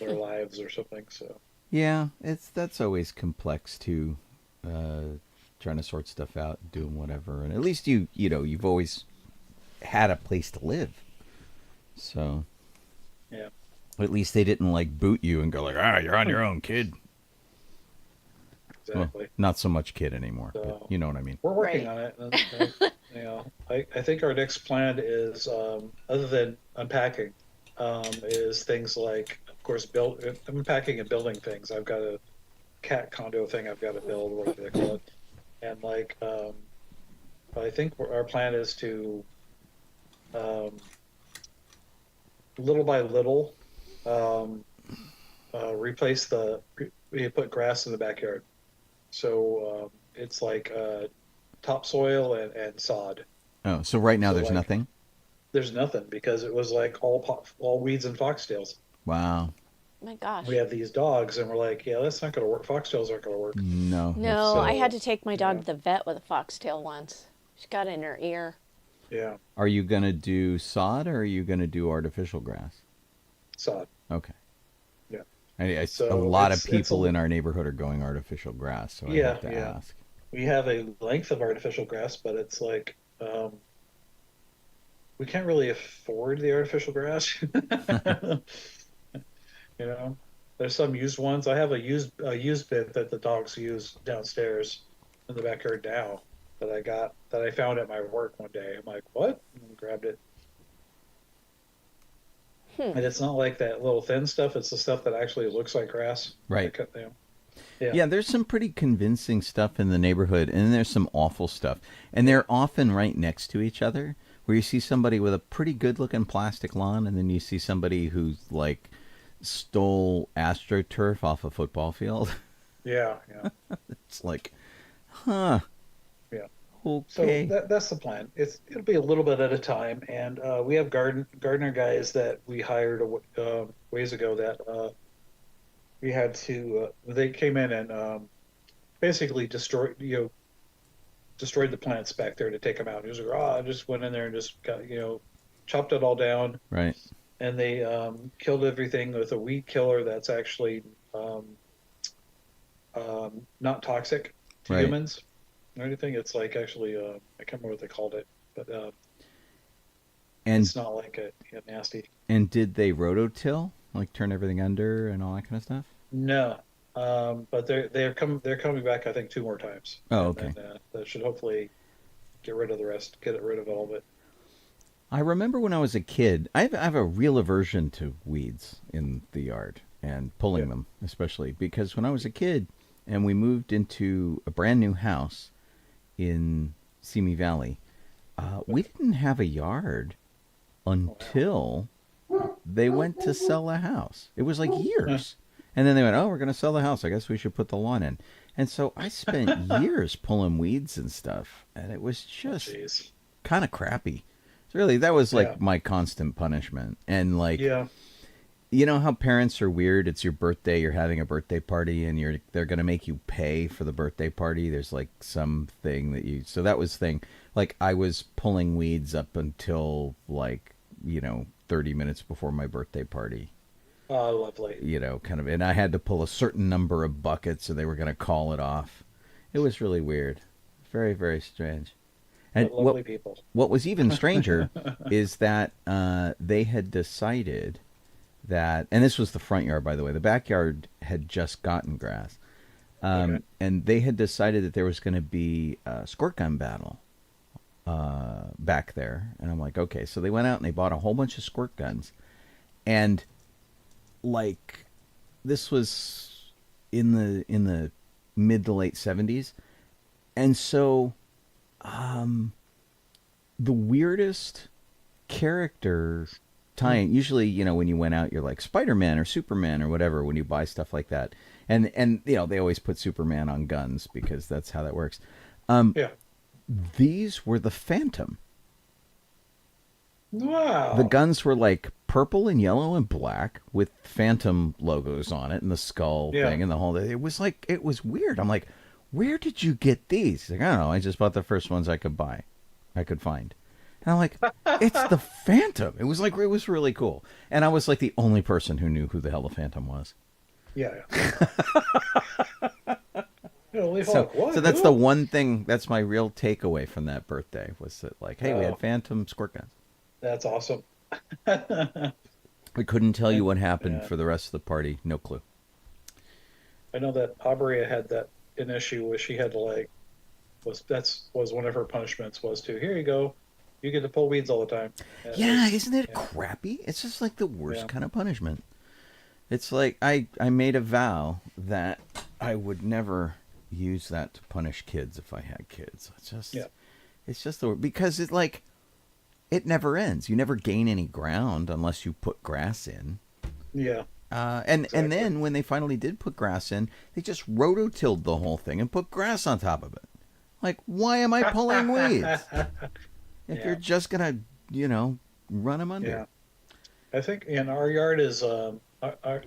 their lives or something. So Yeah, that's always complex too. Trying to sort stuff out, doing whatever, and at least you've always had a place to live. So yeah, at least they didn't like boot you and go like, you're on your own, kid. exactly. Well, not so much kid anymore, So, but you know what I mean. we're working Right. on it. I think our next plan is, other than unpacking, is things like, of course, unpacking and building things. I've got a cat condo thing I've got to build, whatever they call it, and I think our plan is to, little by little, replace we put grass in the backyard. So it's like topsoil and sod. Oh, so right now So, there's like, nothing? there's nothing because it was like all weeds and foxtails. Wow. My gosh. We have these dogs, and we're like, yeah, that's not going to work. Foxtails aren't going to work. No. No, So, I had to take my dog yeah. to the vet with a foxtail once. She got in her ear. Yeah, Are you going to do sod or are you going to do artificial grass? sod. Okay. Yeah. A So lot of it's people in our neighborhood are going artificial grass, so I Yeah, have to yeah. ask. We have a length of artificial grass, but it's like, we can't really afford the artificial grass. There's some used ones. I have a used bit that the dogs use downstairs in the backyard now that I found at my work one day. I'm like, what? And grabbed it. And it's not like that little thin stuff. It's the stuff that actually looks like grass. Right. Yeah. Yeah, there's some pretty convincing stuff in the neighborhood, and then there's some awful stuff. And they're often right next to each other, where you see somebody with a pretty good-looking plastic lawn, and then you see somebody who's, like, stole AstroTurf off a football field. Yeah. It's like, huh, Yeah. okay. So that's the plan. It'll be a little bit at a time, and we have gardener guys that we hired ways ago that we had to. They came in and basically destroyed the plants back there to take them out. He was like, I just went in there and just got chopped it all down, Right. and they killed everything with a weed killer that's actually not toxic to Right. humans or anything. It's like actually, I can't remember what they called it, but And it's not like nasty. and did they rototill, like turn everything under and all that kind of stuff? No, but they're coming back. I think 2 more times. Oh, And okay. then, that should hopefully get rid of the rest. Get rid of all of it. I remember when I was a kid, I have a real aversion to weeds in the yard and pulling Yeah. them, especially because when I was a kid and we moved into a brand new house in Simi Valley, we didn't have a yard until they went to sell the house. It was like years. And then they went, we're going to sell the house. I guess we should put the lawn in. And so I spent years pulling weeds and stuff, and it was just Jeez. kind of crappy. So really, that was like Yeah. my constant punishment. And like, Yeah. you know how parents are weird? It's your birthday, you're having a birthday party, and they're going to make you pay for the birthday party. There's like something so that was the thing. Like I was pulling weeds up until like, 30 minutes before my birthday party. Oh, lovely. Kind of, and I had to pull a certain number of buckets, or they were going to call it off. It was really weird, very, very strange. And But lovely people. what was even stranger is that they had decided that, and this was the front yard, by the way. The backyard had just gotten grass, Okay. and they had decided that there was going to be a squirt gun battle back there. And I'm like, okay, so they went out and they bought a whole bunch of squirt guns, and like this was in the mid to late 70s, and so the weirdest character tie-in, usually when you went out you're like Spider-Man or Superman or whatever when you buy stuff like that, And they always put Superman on guns because that's how that works. Yeah. These were the Phantom. Wow. The guns were like purple and yellow and black with Phantom logos on it and the skull thing and the whole thing. It was weird. I'm like, where did you get these? He's like, I don't know. I just bought the first ones I could find. And I'm like, it's the Phantom. It was really cool. And I was like the only person who knew who the hell the Phantom was. Yeah. So that's the one thing, that's my real takeaway from that birthday was that like, hey, we had Phantom squirt guns. That's awesome. We couldn't tell you what happened for the rest of the party. No clue. I know that Aubrey had an issue where she had to was one of her punishments was to, here you go, you get to pull weeds all the time. Isn't it crappy? It's just like the worst kind of punishment. It's like I made a vow that I would never use that to punish kids if I had kids. It's just because it never ends. You never gain any ground unless you put grass in. Yeah. And then when they finally did put grass in, they just rototilled the whole thing and put grass on top of it. Like, why am I pulling weeds? If you're just gonna, run them under. Yeah. I think in our yard is the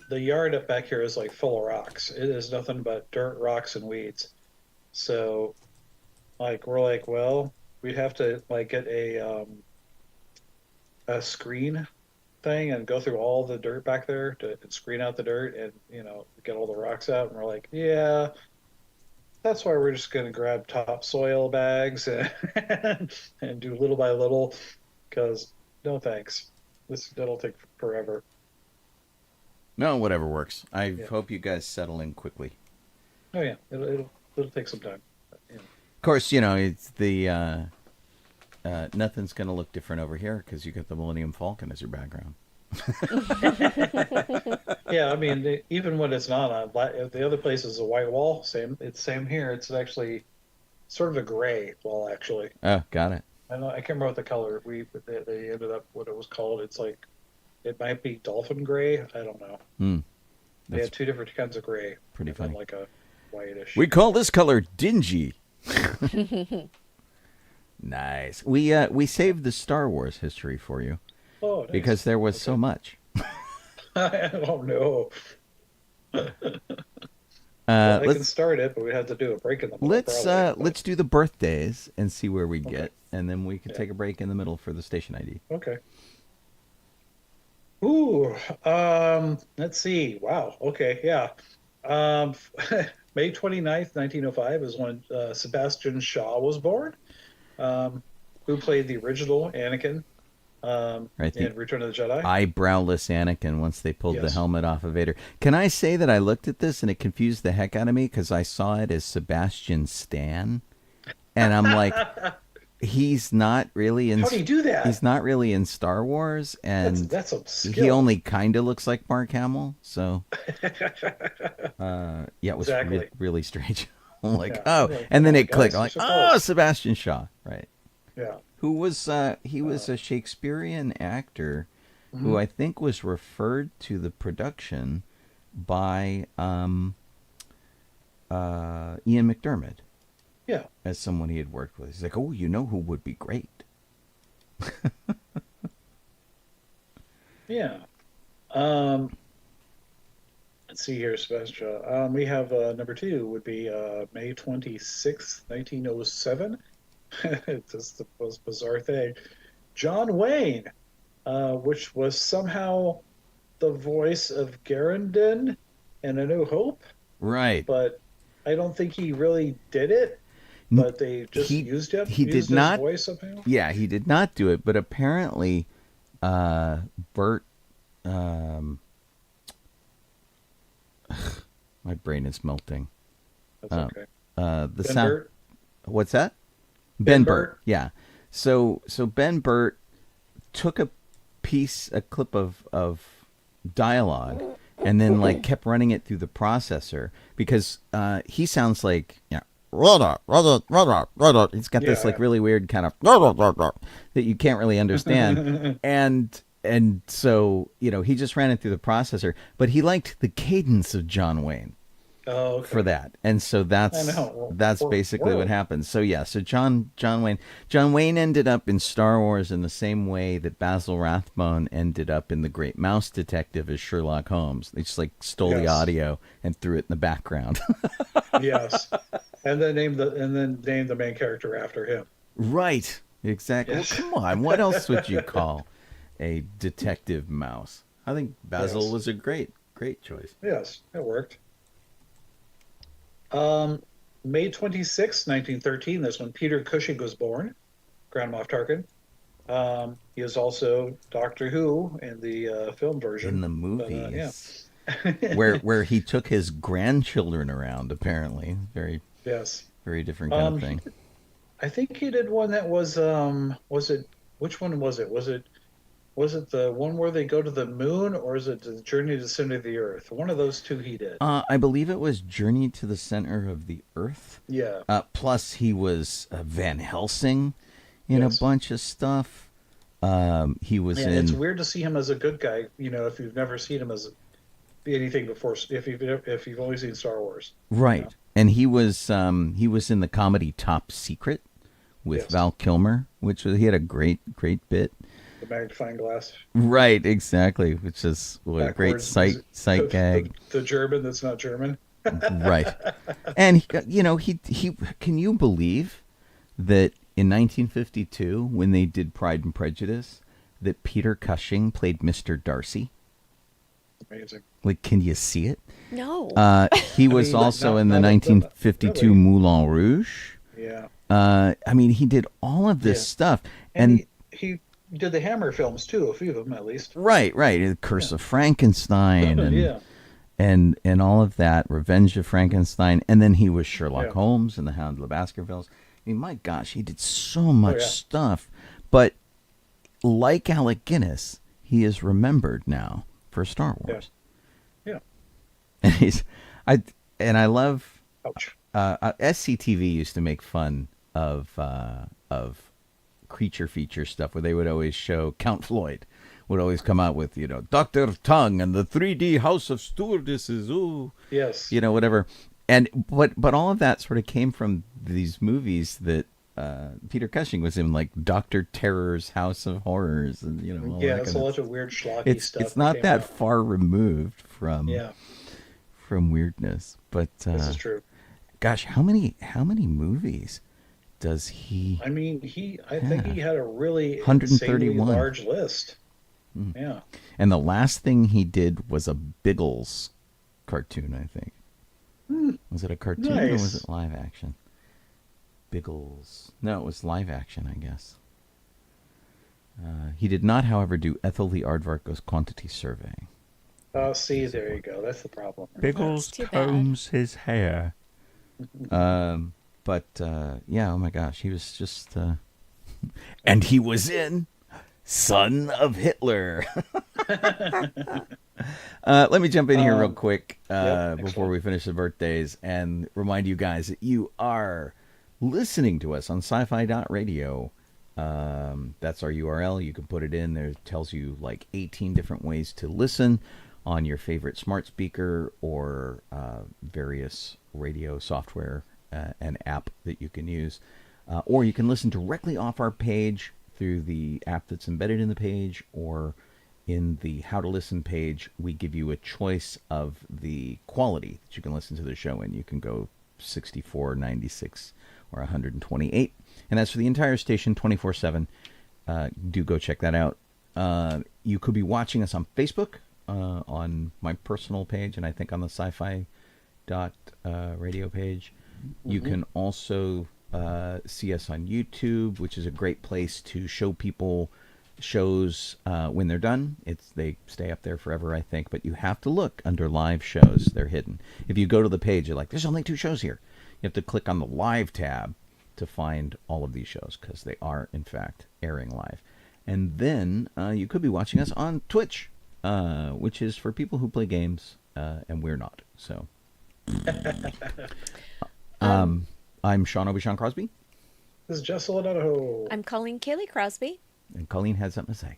yard up back here is like full of rocks. It is nothing but dirt, rocks, and weeds. So, we're like, well, we'd have to get a screen thing and go through all the dirt back there to screen out the dirt and get all the rocks out. And we're like, yeah, that's why we're just going to grab topsoil bags and do little by little, because no thanks, that'll take forever. No, whatever works. I hope you guys settle in quickly. Oh yeah, it'll take some time. Of course, it's the nothing's going to look different over here because you got the Millennium Falcon as your background. Yeah, I mean, even when it's not on, the other place is a white wall. It's same here. It's actually sort of a gray wall, actually. Oh, got it. I can't remember what the color they ended up what it was called. It's it might be dolphin gray. I don't know. They had two different kinds of gray. Pretty funny. Like a whitish. We call this color dingy. Nice. We saved the Star Wars history for you. Oh, nice. Because there was so much. I don't know. I can start it, but we have to do a break in the middle. Let's do the birthdays and see where we get, and then we can take a break in the middle for the station ID. Okay. Ooh, let's see. Wow. Okay, yeah. May 29th, 1905 is when Sebastian Shaw was born, who played the original Anakin in Return of the Jedi. Eyebrowless Anakin once they pulled the helmet off of Vader. Can I say that I looked at this and it confused the heck out of me because I saw it as Sebastian Stan, and I'm like, he's not really in. How do you do that? He's not really in Star Wars, and that's obscure. He only kind of looks like Mark Hamill. So, it was really strange. I'm like, and then it clicked. I'm like, Sebastian Shaw, right? Yeah. Who was he was a Shakespearean actor who I think was referred to the production by Ian McDermott. Yeah. As someone he had worked with. He's like, oh, you know who would be great? Yeah. Let's see here, Sebastian. We have number 2 would be May 26th, 1907. It's just the most bizarre thing. John Wayne, which was somehow the voice of Garandon in A New Hope. Right. But I don't think he really did it. But they just used him. He used did not. His voice somehow. Yeah, he did not do it. But apparently, Bert. My brain is melting. That's okay. The Ben sound. Burt? What's that? Ben Burt. Yeah. So Ben Burt took a clip of dialogue, and then kept running it through the processor because he sounds like he's got this really weird kind of that you can't really understand, and so he just ran it through the processor, but he liked the cadence of John Wayne. Oh, okay. for that. And so that's I know. that's basically what happens. So yeah, so John Wayne ended up in Star Wars in the same way that Basil Rathbone ended up in The Great Mouse Detective as Sherlock Holmes. They just like stole the audio and threw it in the background. Yes. And then named the main character after him. Right. Exactly. Yes. Well, come on. What else would you call a detective mouse? I think Basil was a great choice. Yes, it worked. May 26, 1913, that's when Peter Cushing was born, Grand Moff Tarkin. He is also Doctor Who in the film version. In the movie, yeah. where he took his grandchildren around, apparently. Very different kind of thing. I think he did one that was it, which one was it? Was it the one where they go to the moon, or is it the Journey to the Center of the Earth? One of those two he did. I believe it was Journey to the Center of the Earth. Yeah. Plus, he was Van Helsing in a bunch of stuff. He was in. It's weird to see him as a good guy. If you've never seen him as anything before, if you've only seen Star Wars. Right, and he was in the comedy Top Secret with Val Kilmer, which he had a great bit. The magnifying glass. Right, exactly, which is a great sight gag. The German that's not German. Right. And, he can you believe that in 1952, when they did Pride and Prejudice, that Peter Cushing played Mr. Darcy? Amazing. Like, can you see it? No. He was also in the 1952 really. Moulin Rouge. Yeah. He did all of this stuff. And he did the Hammer films too, a few of them at least. Right. Curse of Frankenstein and all of that, Revenge of Frankenstein, and then he was Sherlock Holmes and the Hound of the Baskervilles. I mean, my gosh, he did so much stuff. But like Alec Guinness, he is remembered now for Star Wars. Yeah. And I love. Ouch. SCTV used to make fun of creature feature stuff where they would always show Count Floyd would always come out with Dr. Tongue and the 3D House of Stewardesses, ooh, yes, whatever, and but all of that sort of came from these movies that Peter Cushing was in, like Dr. Terror's House of Horrors, and all that it's a lot of weird schlocky stuff. It's not that far removed from weirdness, but this is true. Gosh, how many movies does he? I mean, I think he had a really 131 large list. Mm. Yeah. And the last thing he did was a Biggles cartoon, I think. Was it a cartoon or was it live action? Biggles. No, it was live action, I guess. He did not, however, do Ethel the Aardvark Quantity Survey. Oh, see, there you go. That's the problem. Biggles combs his hair. But oh my gosh, he was just and he was in Son of Hitler. Let me jump in here real quick before we finish the birthdays and remind you guys that you are listening to us on sci-fi.radio. That's our URL. You can put it in there. It tells you like 18 different ways to listen on your favorite smart speaker or various radio software and app that you can use. Or you can listen directly off our page through the app that's embedded in the page, or in the How to Listen page, we give you a choice of the quality that you can listen to the show in. You can go 64, 96, or 128. And that's for the entire station, 24/7. Do go check that out. You could be watching us on Facebook, on my personal page, and I think on the sci-fi radio page. Mm-hmm. You can also see us on YouTube, which is a great place to show people shows when they're done. They stay up there forever, I think, but you have to look under live shows. They're hidden. If you go to the page, you're like, there's only 2 shows here. You have to click on the live tab to find all of these shows, because they are, in fact, airing live. And then you could be watching us on Twitch, which is for people who play games, and we're not. So, I'm Sean Obi-Shawn Crosby. This is Jessel Donoho. I'm Colleen Kaylee Crosby. And Colleen had something to say.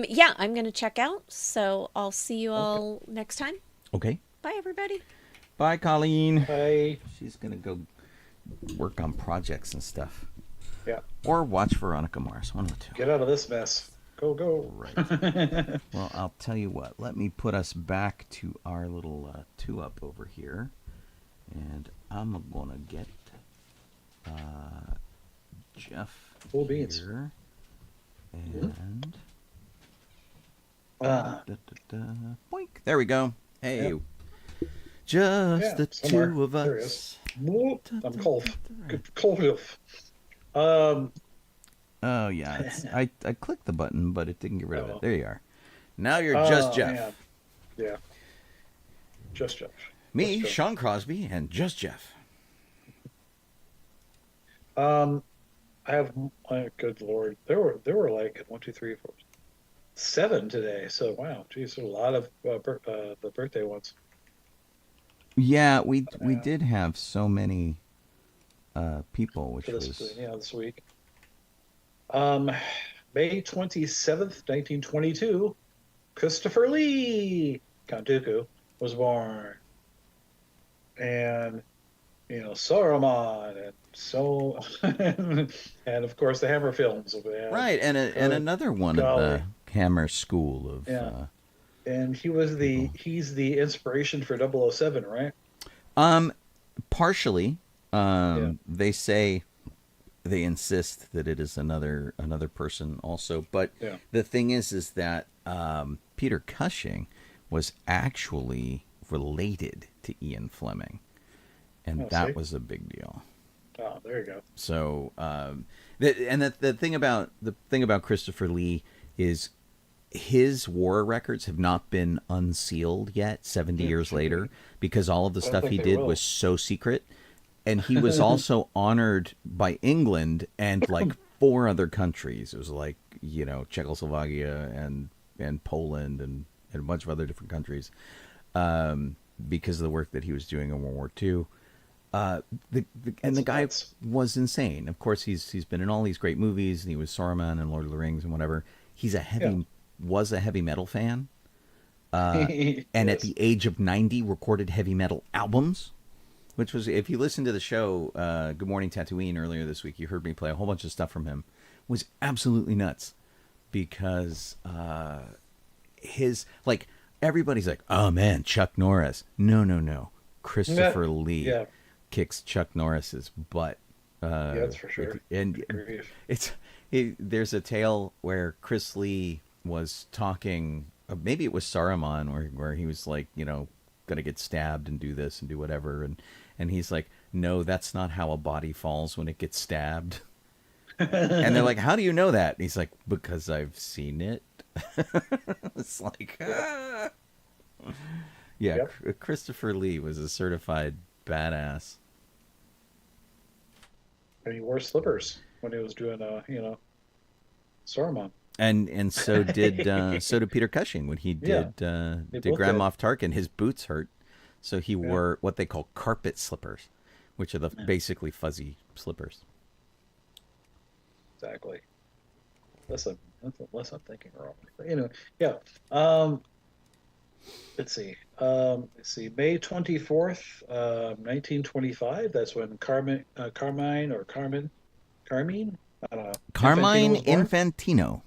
Yeah, I'm going to check out, so I'll see you all next time. Okay. Bye, everybody. Bye, Colleen. Bye. She's gonna go work on projects and stuff. Yeah. Or watch Veronica Mars. One of the two. Get out of this mess. Go, go. Right. Well, I'll tell you what. Let me put us back to our little 2-up over here. And I'm going to get Jeff Cool beans. here. And... Boink. There we go. Hey. Yep. Just the somewhere. two of There he us. is. I'm cold. Oh, yeah. I clicked the button, but it didn't get rid of it. There you are. Now you're Oh, Just Jeff. man. Yeah. Just Jeff. Me, Just Jeff. Sean Crosby, and Just Jeff. I have, good Lord. There were like 1, 2, 3, 4, 7 today. So, wow. Geez, a lot of the birthday ones. Yeah, we did have so many people, which For this, was... this week. May 27th, 1922, Christopher Lee, Count Dooku, was born. And, Saruman, and so, and of course the Hammer films. Right, and another one of the Hammer school of... Yeah. And he's the inspiration for 007, right? Partially. They say... They insist that it is another person also, but the thing is that Peter Cushing was actually related to Ian Fleming, and that was a big deal. Oh, there you go. So, the thing about Christopher Lee is his war records have not been unsealed yet, 70 years later, because all of the stuff he did was so secret. And he was also honored by England and like 4 other countries. It was like, Czechoslovakia and Poland and a bunch of other different countries because of the work that he was doing in World War II. The guy was insane. Of course, he's been in all these great movies, and he was Saruman and Lord of the Rings and whatever. He's was a heavy metal fan. And at the age of 90, recorded heavy metal albums. Which was, if you listened to the show, Good Morning Tatooine, earlier this week, you heard me play a whole bunch of stuff from him. Was absolutely nuts. Because everybody's like, oh man, Chuck Norris. No. Christopher Lee kicks Chuck Norris's butt. That's for sure. And there's a tale where Chris Lee was talking, maybe it was Saruman, where he was like, going to get stabbed and do this and do whatever. And he's like, no, that's not how a body falls when it gets stabbed. And they're like, how do you know that? And he's like, because I've seen it. It's like, Christopher Lee was a certified badass. And he wore slippers when he was doing, Saruman. And so did Peter Cushing when he did Grand Moff Tarkin. His boots hurt, so he wore what they call carpet slippers, which are the basically fuzzy slippers. Exactly. Listen, unless I'm thinking wrong. But let's see. May 24th, 1925. That's when Carmine. I don't know. Carmine Infantino.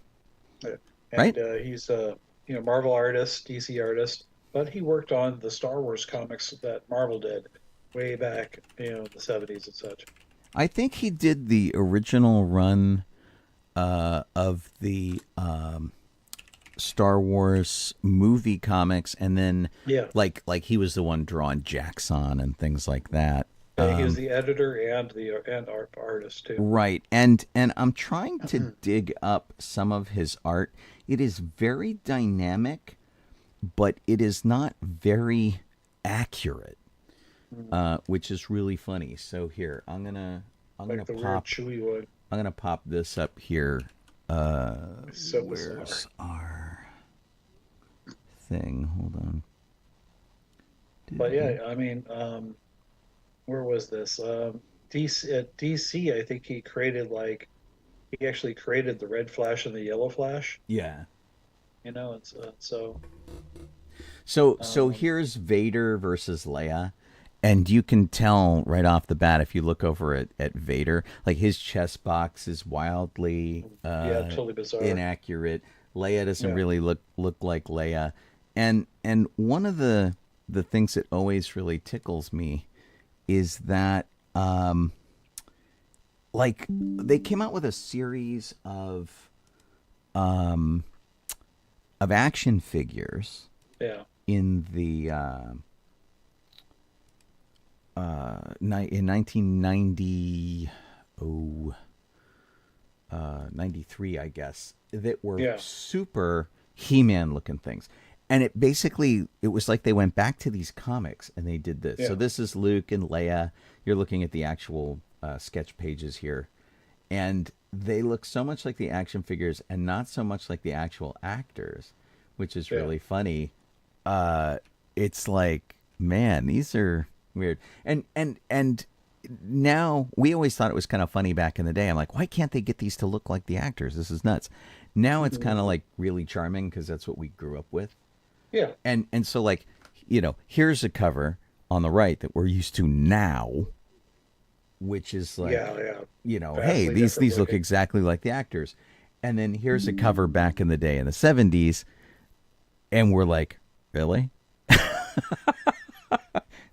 And he's a Marvel artist, DC artist, but he worked on the Star Wars comics that Marvel did way back, the 70s and such. I think he did the original run of the Star Wars movie comics, and then like he was the one drawing Jackson and things like that. He was the editor and art artist too. Right, and I'm trying to dig up some of his art. It is very dynamic, but it is not very accurate, which is really funny. So here, I'm gonna weird chewy wood. I'm gonna pop this up here. So where's our thing? Hold on. But I mean, where was this? DC, at DC, I think he actually created the red Flash and the yellow Flash. Yeah. It's so. So here's Vader versus Leia, And you can tell right off the bat if you look over at Vader, like his chest box is wildly totally bizarre, inaccurate. Leia doesn't really look like Leia, and one of the things that always really tickles me is that like they came out with a series of action figures in the in 1990 93, I guess, that were super He-Man looking things. And it was like they went back to these comics and they did this. So this is Luke and Leia. You're looking at the actual sketch pages here. And they look so much like the action figures and not so much like the actual actors, which is really funny. It's like, man, these are weird. And now, we always thought it was kind of funny back in the day. I'm like, why can't they get these to look like the actors? This is nuts. Now it's kind of like really charming because that's what we grew up with. Yeah. And so, like, you know, here's a cover on the right that we're used to now, which is like, you know, vastly, hey, these look exactly like the actors. And then here's a cover back in the day in the 70s, and we're like, really?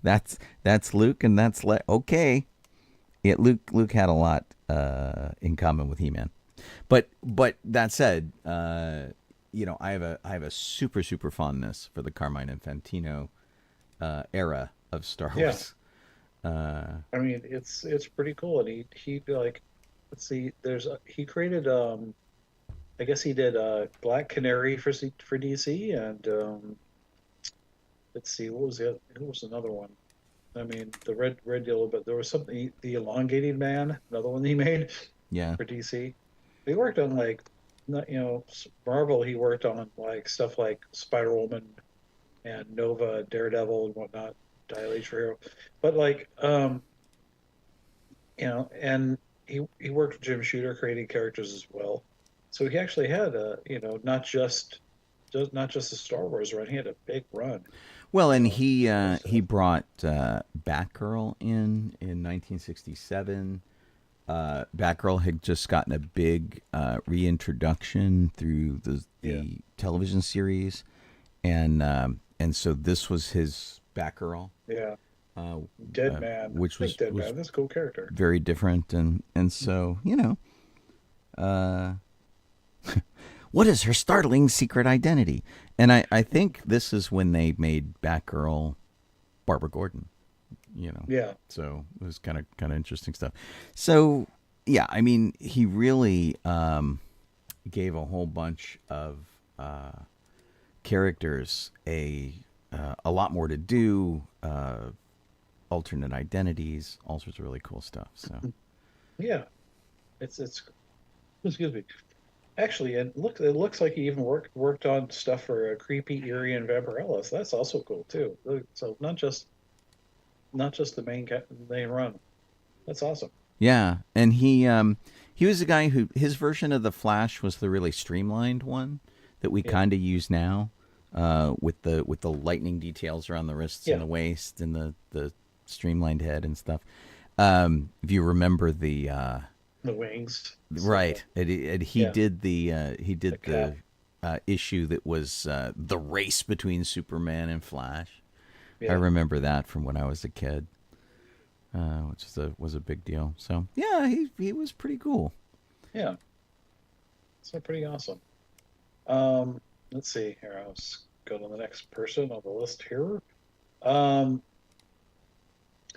That's Luke and that's okay. Yeah, Luke had a lot in common with He-Man. But that said, you know, I have a super fondness for the Carmine Infantino era of Star Wars. I mean, it's pretty cool, and he like, let's see, he created I guess he did Black Canary for DC, and let's see, what was another one? I mean, the red yellow, but there was something, the Elongated Man, another one he made for DC. He worked on, like, you know, Marvel. He worked on like stuff like Spider-Woman and Nova, Daredevil, and whatnot. Dial H for Hero, but like, you know, and he worked with Jim Shooter creating characters as well. So he actually had you know, not just the Star Wars run. He had a big run. Well, and he brought Batgirl in 1967. Batgirl had just gotten a big reintroduction through the television series, and so this was his Batgirl. Yeah. Dead Man, which was Dead Man. That's a cool character. Very different, and so, you know, what is her startling secret identity? And I think this is when they made Batgirl Barbara Gordon. You know. Yeah. So it was kind of interesting stuff. So yeah, I mean, he really gave a whole bunch of characters a lot more to do, alternate identities, all sorts of really cool stuff. So yeah, it's excuse me. Actually, and it looks like he even worked on stuff for Creepy, Eerie, and Vampirella. So that's also cool too. So not just the main run. That's awesome. Yeah, and he was the guy who, his version of the Flash was the really streamlined one that we kind of use now, with the lightning details around the wrists and the waist and the streamlined head and stuff. If you remember the wings, right? He did the issue that was the race between Superman and Flash. I remember that from when I was a kid, which was a big deal. So yeah, he was pretty cool. Yeah, so pretty awesome. Let's see here. I'll just go to the next person on the list here.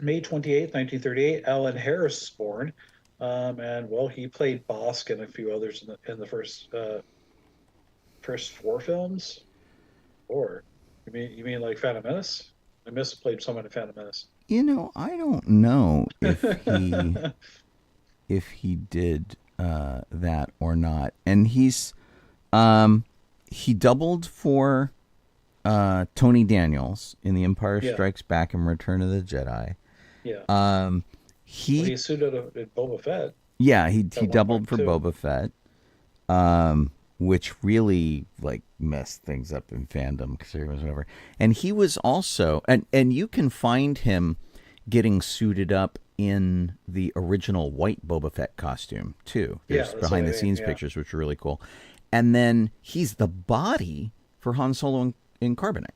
May 28th, 1938, Alan Harris is born. And well, he played Bosk and a few others in the first four films. Or you mean like Phantom Menace? I played someone in Phantom Menace. You know, I don't know if he did that or not. And he doubled for Tony Daniels in The Empire Strikes Back and Return of the Jedi. Yeah. He suited in Boba Fett. Yeah, he doubled for Boba Fett, which really like messed things up in fandom because everyone was over. And he was also, and you can find him. getting suited up in the original white Boba Fett costume too. There's behind the scenes pictures, which are really cool. And then he's the body for Han Solo in Carbonite.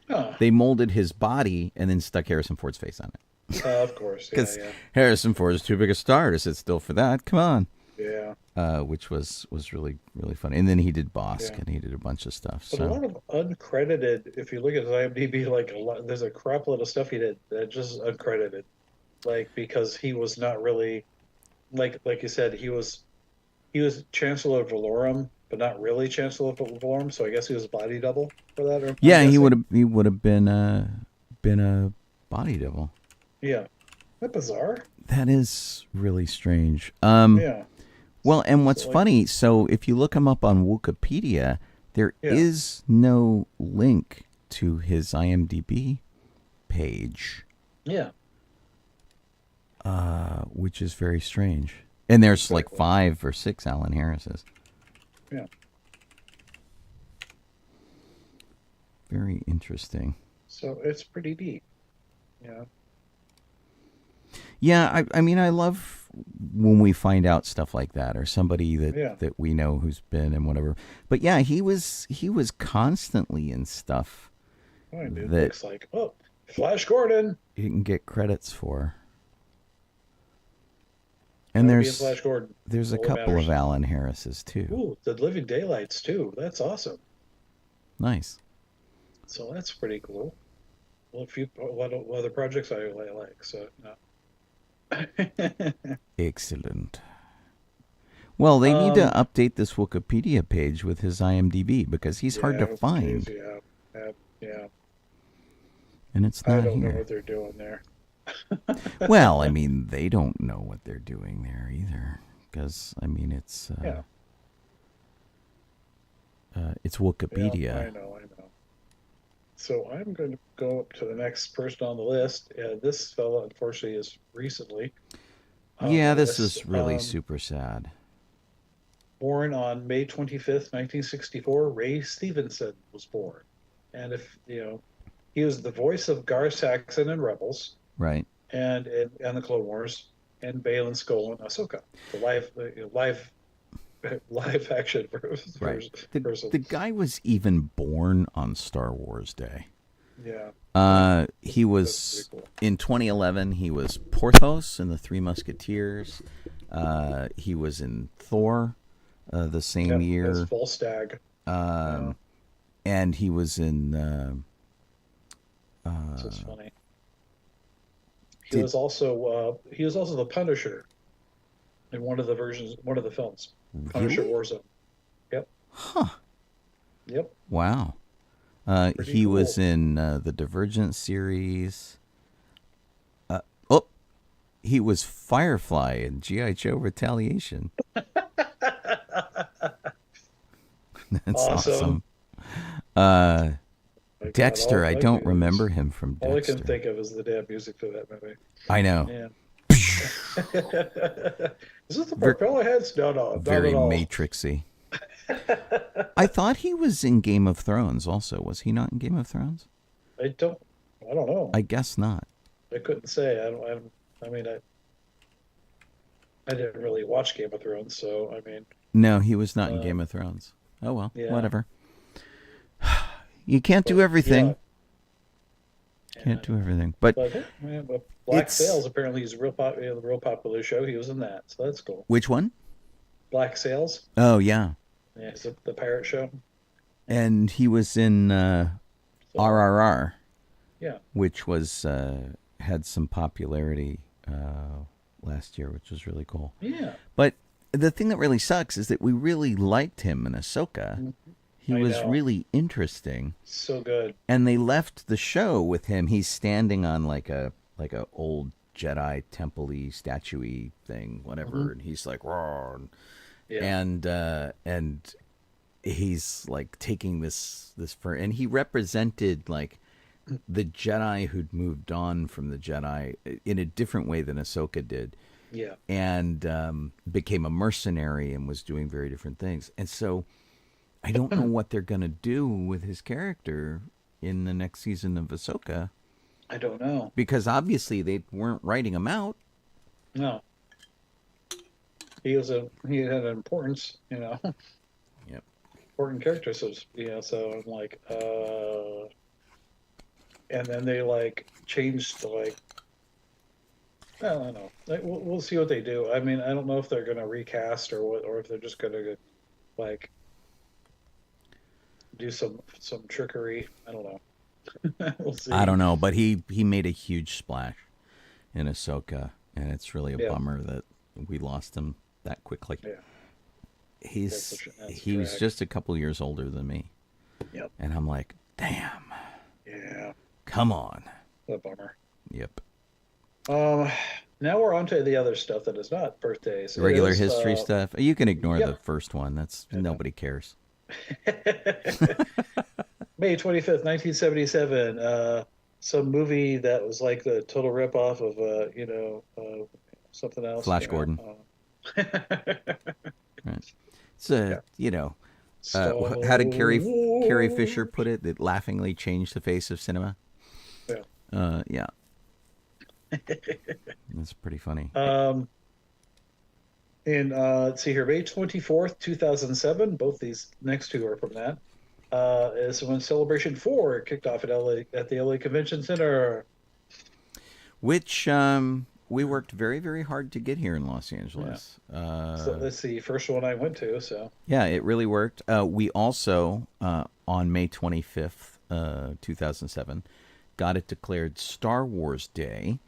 Huh. They molded his body and then stuck Harrison Ford's face on it. Of course. Because Harrison Ford is too big a star to sit still for that. Come on. Yeah. Which was really, really funny. And then he did Bosk and he did a bunch of stuff. But a lot of uncredited, if you look at his IMDb, there's a crap load of stuff he did that just uncredited. Because he was not really, like you said, he was Chancellor of Valorum, but not really Chancellor of Valorum. So I guess he was body double for that. He would have been a body double. Yeah, isn't that bizarre? That is really strange. Yeah. Well, and what's funny, so if you look him up on Wikipedia, there is no link to his IMDb page. Yeah. Which is very strange. And there's like 5 or 6 Alan Harrises. Yeah. Very interesting. So it's pretty neat. Yeah. Yeah, I mean, I love when we find out stuff like that, or somebody that we know who's been and whatever. But yeah, he was constantly in stuff Dude, that looks like Flash Gordon. You can get credits for. And there's Flash Gordon. There's a couple of Alan Harrises too. Ooh, the Living Daylights too. That's awesome. Nice. So that's pretty cool. Well, what other projects I like? So no. Excellent. Well, they need to update this Wikipedia page with his IMDb because he's hard to find. Yeah. And it's not here. I don't know what they're doing there. Well, I mean, they don't know what they're doing there either, because I mean, it's Wikipedia. Yeah, I know. So I'm going to go up to the next person on the list. This fella, unfortunately, is recently. This is really super sad. Born on May 25th, 1964, Ray Stevenson was born. And he was the voice of Gar Saxon in Rebels. Right. And the Clone Wars, and Baylan Skoll in Ahsoka, the live action version. Right. The guy was even born on Star Wars Day. Yeah. He was cool. In 2011. He was Porthos in the Three Musketeers. He was in Thor the same year. As Volstagg. And he was in. This is funny. He was also the Punisher in one of the films. Punisher Warzone. Yep. Huh. Yep. Wow. He was in the Divergent series. He was Firefly in G.I. Joe Retaliation. That's awesome. Dexter, I don't remember him from Dexter. All I can think of is the damn music for that movie. I know. Yeah. Is this the propeller heads? No, very Matrixy. I thought he was in Game of Thrones also. Was he not in Game of Thrones? I don't know. I guess not. I couldn't say. I didn't really watch Game of Thrones, so I mean. No, he was not in Game of Thrones. Oh well, whatever. You can't do everything. Can't do everything. But Black Sails apparently is a real popular show. He was in that, so that's cool. Which one? Black Sails. Oh yeah. Yeah, it's the pirate show. And he was in RRR. Yeah. Which was had some popularity last year, which was really cool. Yeah. But the thing that really sucks is that we really liked him in Ahsoka. Mm-hmm. He was really interesting. So good. And they left the show with him. He's standing on like a old Jedi temple-y, statue-y thing, whatever. Mm-hmm. And he's like, raw. And he's like taking this and he represented like the Jedi who'd moved on from the Jedi in a different way than Ahsoka did. Yeah. And became a mercenary and was doing very different things. And so I don't know what they're going to do with his character in the next season of Ahsoka. I don't know. Because obviously they weren't writing him out. No. He had an importance, Yep. important character. So so I'm like, and then they like changed like, I don't know. Like, we'll see what they do. I mean, I don't know if they're gonna recast or what, or if they're just gonna like do some trickery. I don't know. We'll see. I don't know, but he made a huge splash in Ahsoka, and it's really a bummer that we lost him that quickly. Yeah. He was just a couple years older than me. Yep. And I'm like, damn. Yeah. Come on. What a bummer. Yep. Now we're on to the other stuff that is not birthdays. Regular history stuff. You can ignore the first one. That's nobody cares. May 25th, 1977. Some movie that was like the total ripoff of something else. Flash Gordon. Right. It's how did Carrie Fisher put it? That laughingly changed the face of cinema. Yeah. Yeah. That's pretty funny. Let's see here, May 24th, 2007. Both these next two are from that. Is when Celebration 4 kicked off at the LA Convention Center. Which we worked very, very hard to get here in Los Angeles. Yeah. So that's the first one I went to. So yeah, it really worked. We also on May 25th, 2007, got it declared Star Wars Day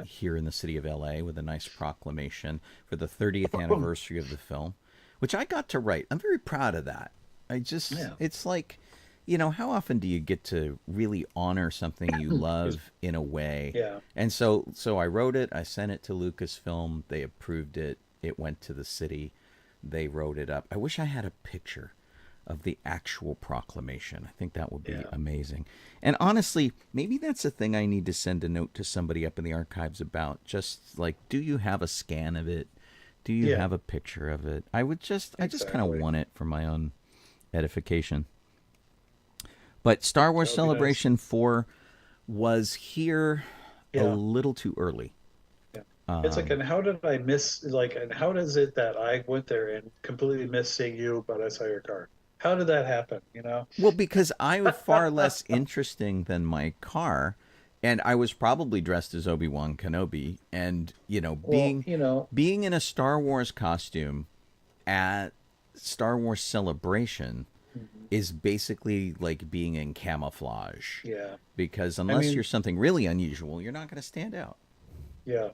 here in the city of LA with a nice proclamation for the 30th anniversary of the film, which I got to write. I'm very proud of that. It's like, how often do you get to really honor something you love in a way? Yeah. And so I wrote it. I sent it to Lucasfilm. They approved it. It went to the city. They wrote it up. I wish I had a picture of the actual proclamation. I think that would be amazing. And honestly, maybe that's a thing I need to send a note to somebody up in the archives about. Just like, do you have a scan of it? Do you have a picture of it? I just kind of want it for my own edification. But Star Wars Celebration 4 was here a little too early. Yeah. It's like, and how did I miss, and how does it that I went there and completely missed seeing you, but I saw your car? How did that happen, Well, because I was far less interesting than my car, and I was probably dressed as Obi-Wan Kenobi, and, being in a Star Wars costume at Star Wars Celebration is basically like being in camouflage. Yeah. Because unless you're something really unusual, you're not going to stand out. Yeah.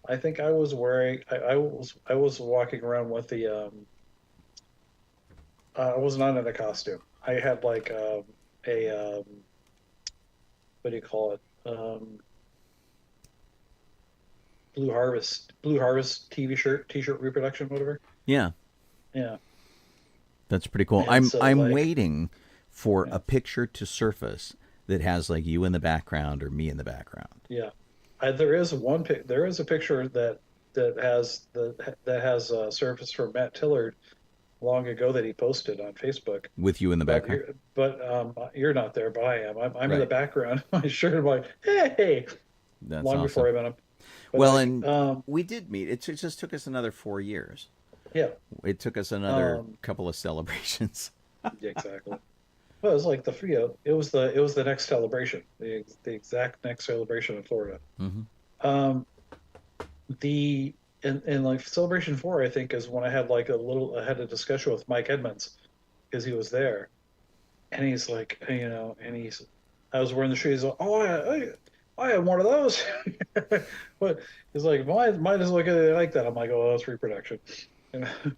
I think I was wearing, I was walking around with the, I was not in a costume. I had like what do you call it? Blue Harvest t-shirt reproduction, whatever. Yeah. Yeah. That's pretty cool. And I'm waiting for a picture to surface that has like you in the background or me in the background. Yeah. There is a picture that has surfaced from Matt Tillard long ago that he posted on Facebook with you in the background. But you're not there, but I am. I'm in the background. My shirt. I'm like, hey. That's long awesome. before I met him. But well, we did meet. It just took us another 4 years. Yeah. It took us another couple of celebrations. Yeah, exactly. Well, it was like it was the next celebration, the exact next celebration in Florida. Mm-hmm. And like Celebration 4, I think, is when I had I had a discussion with Mike Edmonds because he was there, and he's like, I was wearing the shoes. He's like, oh, I had one of those. But he's like, mine doesn't look anything like that. I'm like, oh, that's reproduction.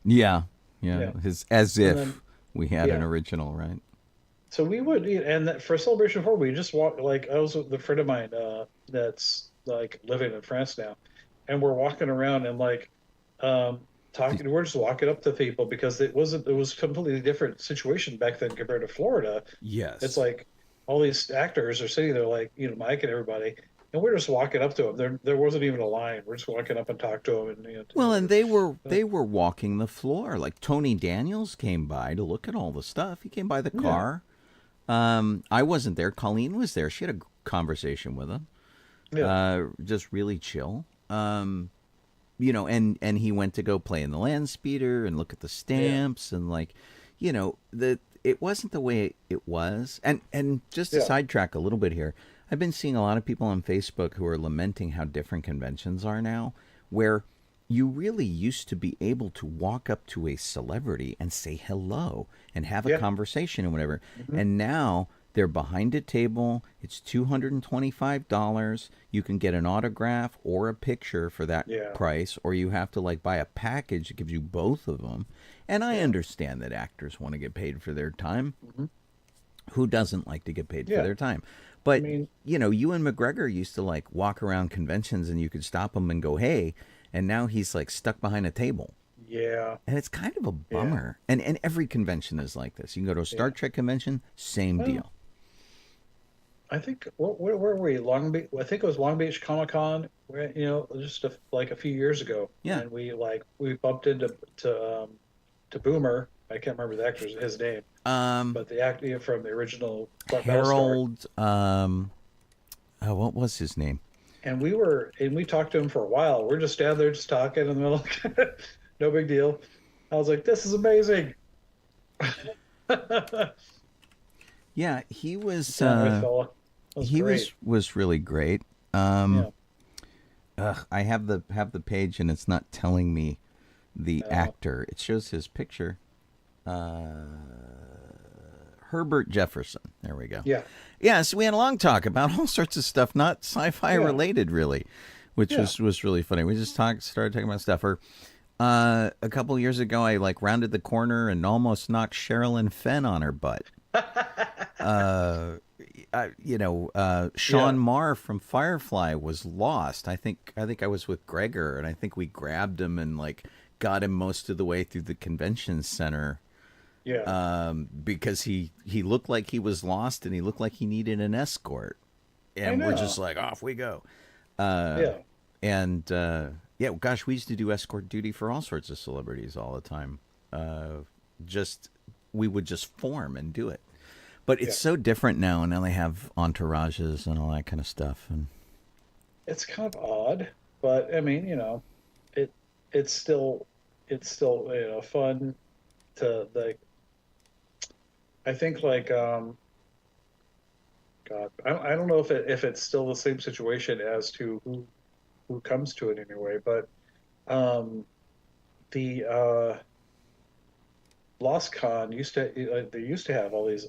Yeah. As if we had an original, right? So we would, and for Celebration 4, we just walked, I was with a friend of mine that's like living in France now, and we're walking around and talking. We're just walking up to people because it was a completely different situation back then compared to Florida. Yes, it's like all these actors are sitting there, like Mike and everybody, and we're just walking up to them. There wasn't even a line. We're just walking up and talk to them, and and they were walking the floor. Like Tony Daniels came by to look at all the stuff. He came by the car. I wasn't there. Colleen was there. She had a conversation with him. Yeah. Just really chill. You know, and he went to go play in the land speeder and look at the stamps and like, you know, it wasn't the way it was. And just to sidetrack a little bit here, I've been seeing a lot of people on Facebook who are lamenting how different conventions are now, where you really used to be able to walk up to a celebrity and say hello and have a conversation and whatever. And now they're behind a table. It's $225. You can get an autograph or a picture for that price, or you have to like buy a package that gives you both of them. And I understand that actors want to get paid for their time. Who doesn't like to get paid for their time? But, I mean, you know, Ewan McGregor used to like walk around conventions and you could stop him and go, hey, and now he's like stuck behind a table. Yeah. And it's kind of a bummer. And every convention is like this. You can go to a Star Trek convention, same deal. I think, where were we? Long Beach, I think it was Long Beach Comic Con, you know, just like a few years ago. Yeah. And we bumped into Boomer. I can't remember the actor's his name. But the actor from the original Harold, what was his name? And we talked to him for a while. We're just standing there just talking in the middle. No big deal. I was like, this is amazing. Yeah, he was he was really great. I have the page and it's not telling me the actor. It shows his picture. Herbert Jefferson. There we go. Yeah. Yeah, so we had a long talk about all sorts of stuff, not sci-fi related, really, which was really funny. We just started talking about stuff. Or a couple years ago, I like rounded the corner and almost knocked Sherilyn Fenn on her butt. Sean Marr from Firefly was lost. I think I was with Gregor, and I think we grabbed him and like got him most of the way through the convention center. Yeah. Because he looked like he was lost and he looked like he needed an escort. And we're just like, off we go. Gosh, we used to do escort duty for all sorts of celebrities all the time. We would just form and do it. But it's so different now, and now they have entourages and all that kind of stuff. And it's kind of odd, but I mean, you know, it's still you know, fun to like. I think like God, I don't know if it's still the same situation as to who comes to it anyway, but the Lost Con used to they used to have all these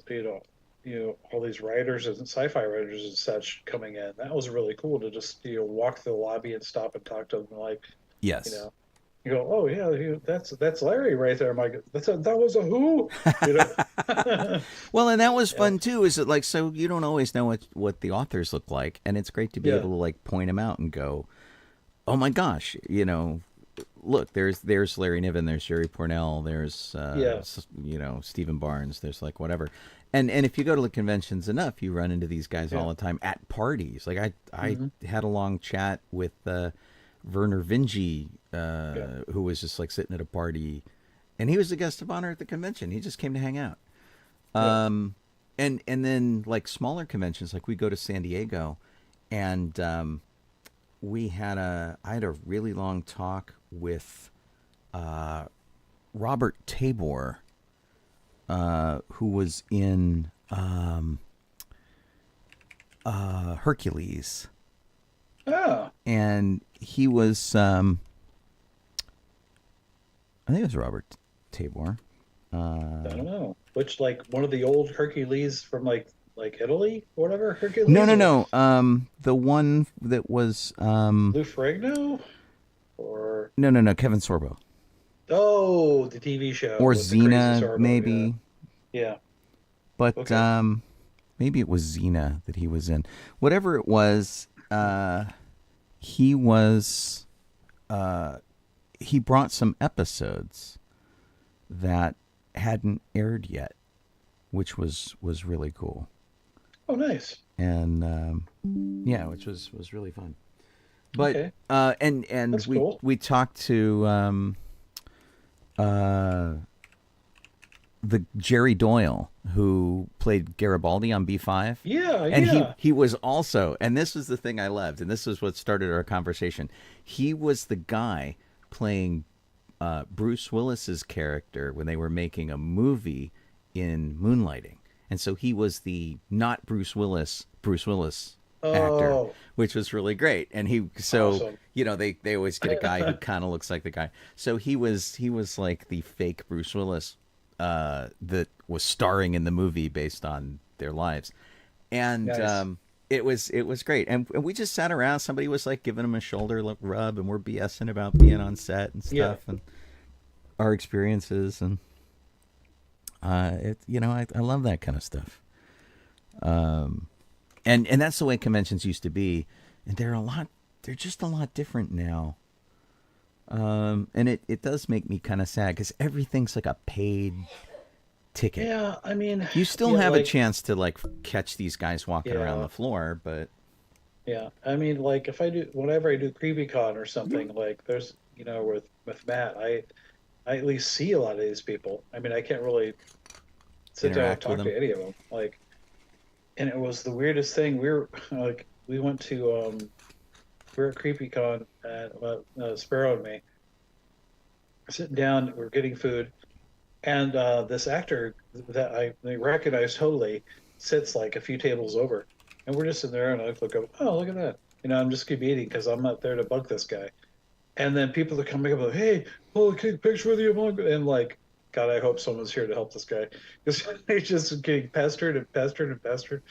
all these writers and sci-fi writers and such coming in. That was really cool to just walk through the lobby and stop and talk to them like you know. You go, oh yeah, that's Larry right there. I'm like, that was a who? You know? Well, and that was fun too. Is it like, so you don't always know what the authors look like, and it's great to be able to like point them out and go, oh my gosh, you know, look, there's Larry Niven, there's Jerry Pournelle, there's Stephen Barnes, there's like whatever, and if you go to the conventions enough, you run into these guys all the time at parties. Like I had a long chat with Werner Vinge, who was just like sitting at a party, and he was the guest of honor at the convention. He just came to hang out. And then like smaller conventions, like we go to San Diego, and I had a really long talk with Robert Tabor, who was in Hercules. Oh. And he was, I think it was Robert Tabor. I don't know. Which, like, one of the old Hercules from, like Italy or whatever? Hercules? No. The one that was... Lou Ferrigno? Or... No. Kevin Sorbo. Oh, the TV show. Or Xena, maybe. Yeah. But maybe it was Xena that he was in. Whatever it was... he brought some episodes that hadn't aired yet, which was really cool. Oh, nice. And which was really fun. But and That's we cool. we talked to the Jerry Doyle, who played Garibaldi on B5. Yeah, and yeah. he was also, and this was the thing I loved, and this is what started our conversation. He was the guy playing Bruce Willis's character when they were making a movie in Moonlighting, and so he was the not Bruce Willis actor, Oh, which was really great. And he, so awesome. you know, they always get a guy who kind of looks like the guy. So he was like the fake Bruce Willis that was starring in the movie based on their lives, and Nice. it was great. And we just sat around. Somebody was like giving him a shoulder rub, and we're BSing about being on set and Yeah. stuff and our experiences. And it, you know, I love that kind of stuff. And that's the way conventions used to be, and they're just a lot different now. And it does make me kind of sad because everything's like a paid ticket. Yeah, I mean, You still yeah, have a like, chance to like catch these guys walking around Yeah. the floor, but yeah. I mean, like if I do whenever I do CreepyCon or something, like there's with Matt, I at least see a lot of these people. I mean, I can't really sit down and Interact with talk to them. any of them. Like, and it was the weirdest thing. We were like, we went to we were at CreepyCon and Sparrow and me sitting down. We're getting food, and this actor that I recognize totally sits like a few tables over, and we're just sitting there, and I look up, oh, look at that. You know, I'm just keep eating because I'm not there to bug this guy. And then people are coming up like, hey, pull a picture with you, and like, God, I hope someone's here to help this guy because he's just getting pestered and pestered and pestered.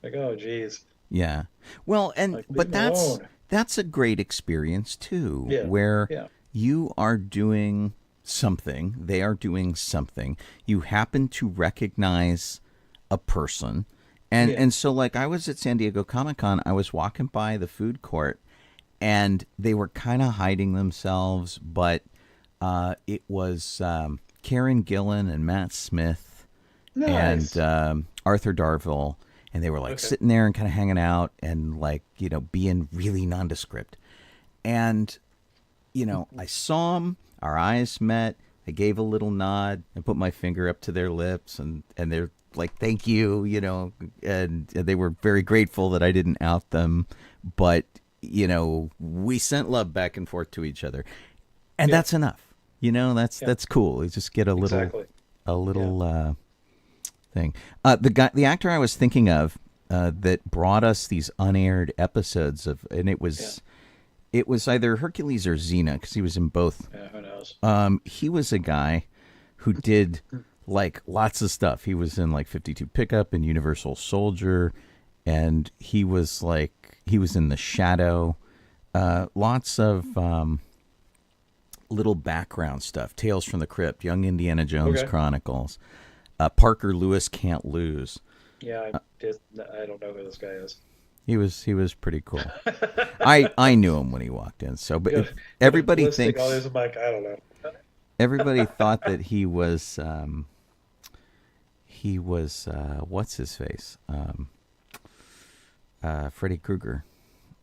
Like, oh, geez. yeah. Well, and Like, leave but him alone. that's a great experience too, Yeah, where yeah. you are doing something, they are doing something. You happen to recognize a person. Yeah. And so like I was at San Diego Comic-Con, I was walking by the food court and they were kind of hiding themselves, but it was Karen Gillan and Matt Smith Nice. and Arthur Darvill, and they were like Okay. sitting there and kind of hanging out and like, you know, being really nondescript. And, you know, I saw them, our eyes met, I gave a little nod, I put my finger up to their lips, and they're like, thank you, you know, and they were very grateful that I didn't out them, but, you know, we sent love back and forth to each other. And Yeah. that's enough. You know, that's cool. You just get a little Exactly. thing. The actor I was thinking of that brought us these unaired episodes of, and it was either Hercules or Xena because he was in both. Yeah, who knows? He was a guy who did like lots of stuff. He was in like 52 Pickup and Universal Soldier, and he was in The Shadow. Lots of little background stuff. Tales from the Crypt, Young Indiana Jones Okay. Chronicles, Parker Lewis Can't Lose. Yeah, I don't know who this guy is. He was pretty cool. I knew him when he walked in. So, but Good. everybody Listing thinks all these, I'm like, I don't know. everybody thought that he was what's his face? Freddy Krueger,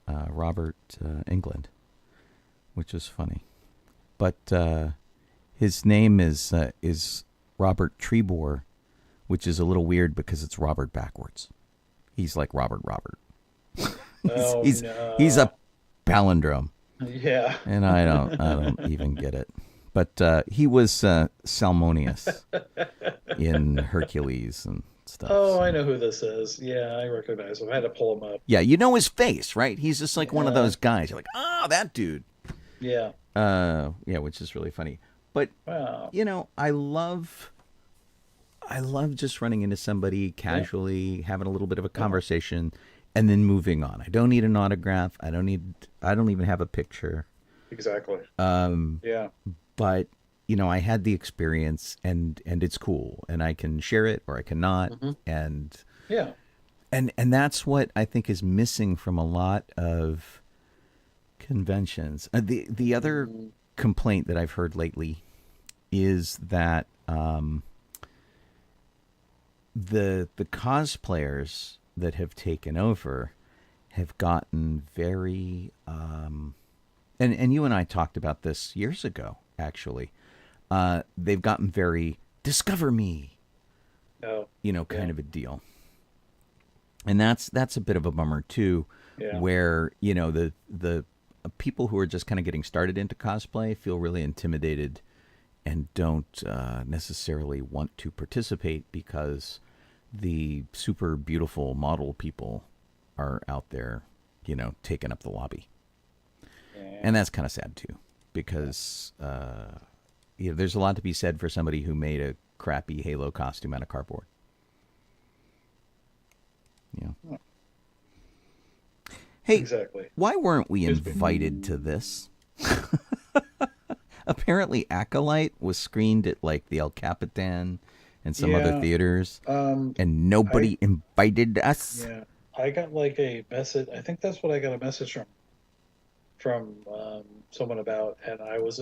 Robert Englund, which is funny. But his name is Robert Trebor, which is a little weird because it's Robert backwards. He's like Robert. Oh, he's no. a palindrome, Yeah. and I don't even get it. But he was Salmonius in Hercules and stuff. Oh, so. I know who this is. Yeah, I recognize him. I had to pull him up. Yeah, you know his face, right? He's just like one of Yeah. those guys. You're like, oh, that dude. Yeah. Yeah, which is really funny. But Wow. you know, I love just running into somebody casually, having a little bit of a conversation, and then moving on. I don't need an autograph. I don't even have a picture. Exactly. Yeah. But you know, I had the experience, and it's cool, and I can share it or I cannot, and Yeah. and that's what I think is missing from a lot of conventions. The other complaint that I've heard lately is that the cosplayers that have taken over have gotten very and you and I talked about this years ago, actually. They've gotten very discover me. kind of a deal. And that's a bit of a bummer too, where the people who are just kind of getting started into cosplay feel really intimidated and don't necessarily want to participate because the super beautiful model people are out there, taking up the lobby. And that's kind of sad too, because there's a lot to be said for somebody who made a crappy Halo costume out of cardboard. Yeah. Hey, exactly. Why weren't we invited to this? Apparently, Acolyte was screened at like the El Capitan and some other theaters, and nobody invited us. Yeah, I got like a message. I think that's what I got a message from someone about, and I was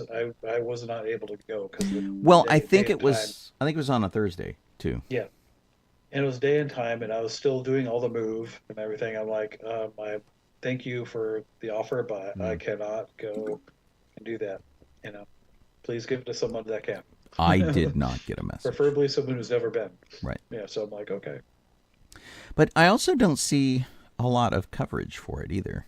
not able to go because. Well, I think it was on a Thursday too. Yeah, and it was day and time, and I was still doing all the move and everything. I'm like, I thank you for the offer, but I cannot go and do that. Please give it to someone that can. I did not get a message. Preferably someone who's never been. Right. Yeah, so I'm like, okay. But I also don't see a lot of coverage for it either.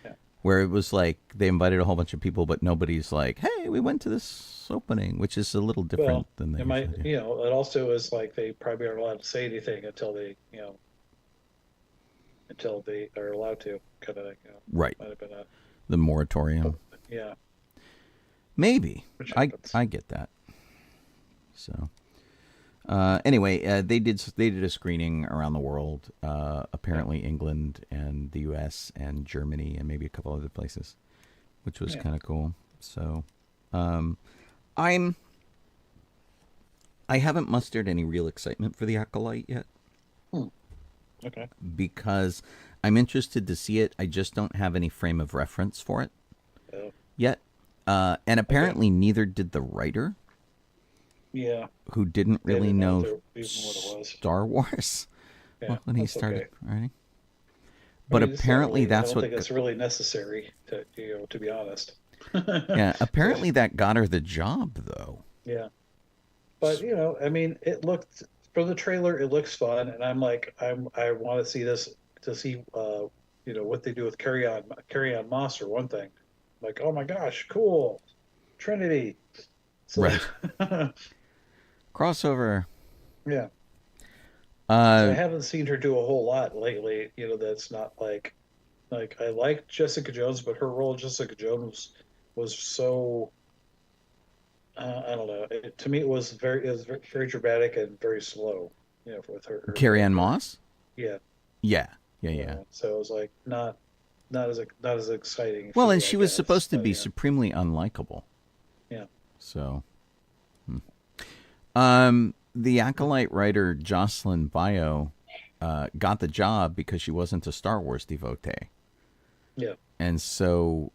Yeah. Where it was like they invited a whole bunch of people, but nobody's like, hey, we went to this opening, which is a little different than they might do. It also is like they probably aren't allowed to say anything until they are allowed to, kind of like, right. Might have been the moratorium. Yeah. Maybe. I get that. So anyway, they did a screening around the world, apparently England and the US and Germany and maybe a couple other places, which was kind of cool. So I haven't mustered any real excitement for the Acolyte yet. Okay. Because I'm interested to see it. I just don't have any frame of reference for it yet. And apparently neither did the writer. Yeah. Who didn't really know even what it was. Star Wars when he started writing. But apparently that's what... I don't think it's really necessary, to be honest. Yeah, apparently that got her the job, though. Yeah. But, it looked... From the trailer, it looks fun, and I'm like, I want to see this, to see, what they do with Carry On Moss, or one thing. Like, oh my gosh, cool, Trinity. So, right. Crossover. Yeah. I haven't seen her do a whole lot lately. That's not like I like Jessica Jones, but her role as Jessica Jones was so. I don't know. To me, it was very dramatic and very slow. With her. Carrie Ann Moss. Yeah. Yeah. So it was like not as exciting. Well, and she was supposed to be supremely unlikable. Yeah. So. The Acolyte writer Jocelyn Bio got the job because she wasn't a Star Wars devotee. Yeah. And so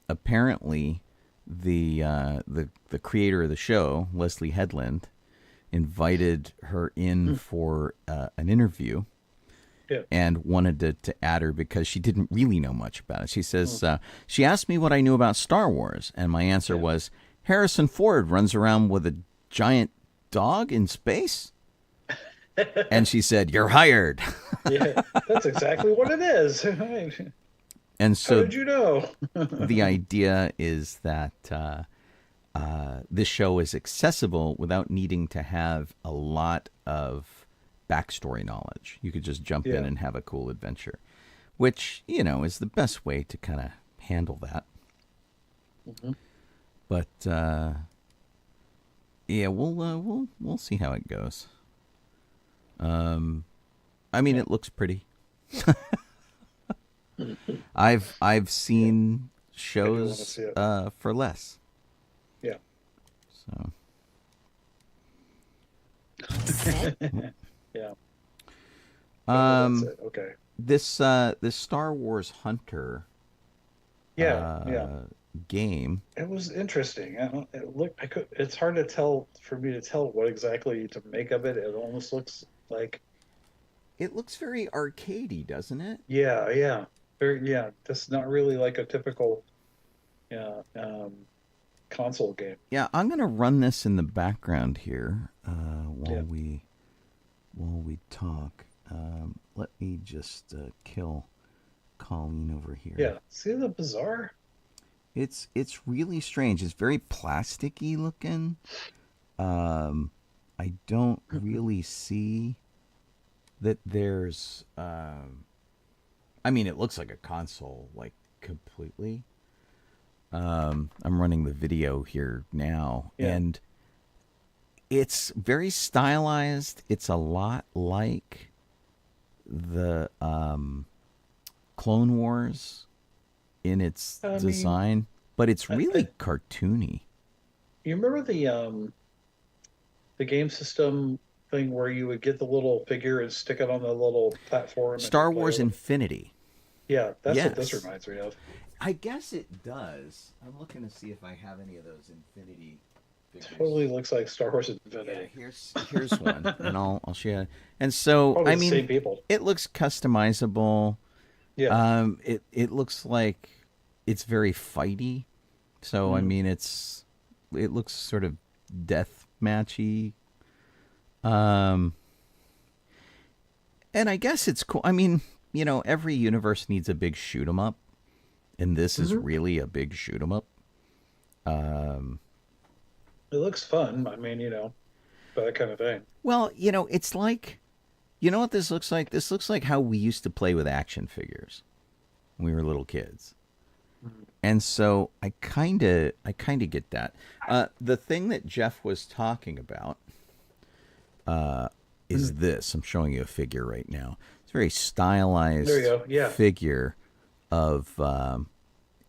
apparently the creator of the show, Leslie Headland, invited her in for an interview. Yeah. And wanted to add her because she didn't really know much about it. She says, she asked me what I knew about Star Wars, and my answer was, Harrison Ford runs around with a giant dog in space? And she said, you're hired. Yeah, that's exactly what it is. And so, how did you know? The idea is that this show is accessible without needing to have a lot of backstory knowledge. You could just jump in and have a cool adventure, which, is the best way to kind of handle that. Mm-hmm. But we'll see how it goes. I mean, it looks pretty. I've seen shows for less. Yeah. So. Yeah. Okay. This Star Wars Hunter. Game. It was interesting. It's hard to tell for me to tell what exactly to make of it. It almost looks like. It looks very arcadey, doesn't it? Yeah. This is not really like a typical, console game. Yeah, I'm gonna run this in the background here while we while we talk. Let me just kill Colleen over here. Yeah. See the bizarre? It's really strange. It's very plasticky looking. I don't really see that there's. I mean, it looks like a console, like completely. I'm running the video here now, and it's very stylized. It's a lot like the Clone Wars in its design, but it's really cartoony. You remember the game system thing where you would get the little figure and stick it on the little platform? Star Wars Infinity. Yeah, that's what this reminds me of. I guess it does. I'm looking to see if I have any of those Infinity figures. Totally looks like Star Wars Infinity. Yeah, here's one, and I'll show you. And so Probably I the mean, same people. it looks customizable. Yeah. It looks like it's very fighty. So I mean, it looks sort of death matchy. And I guess it's cool. I mean, you know, every universe needs a big shoot 'em up, and this is really a big shoot 'em up. It looks fun. I mean, you know, that kind of thing. Well, you know, it's like, you know what this looks like? This looks like how we used to play with action figures when we were little kids. And so I kind of get that. The thing that Jeff was talking about is this. I'm showing you a figure right now. It's a very stylized figure of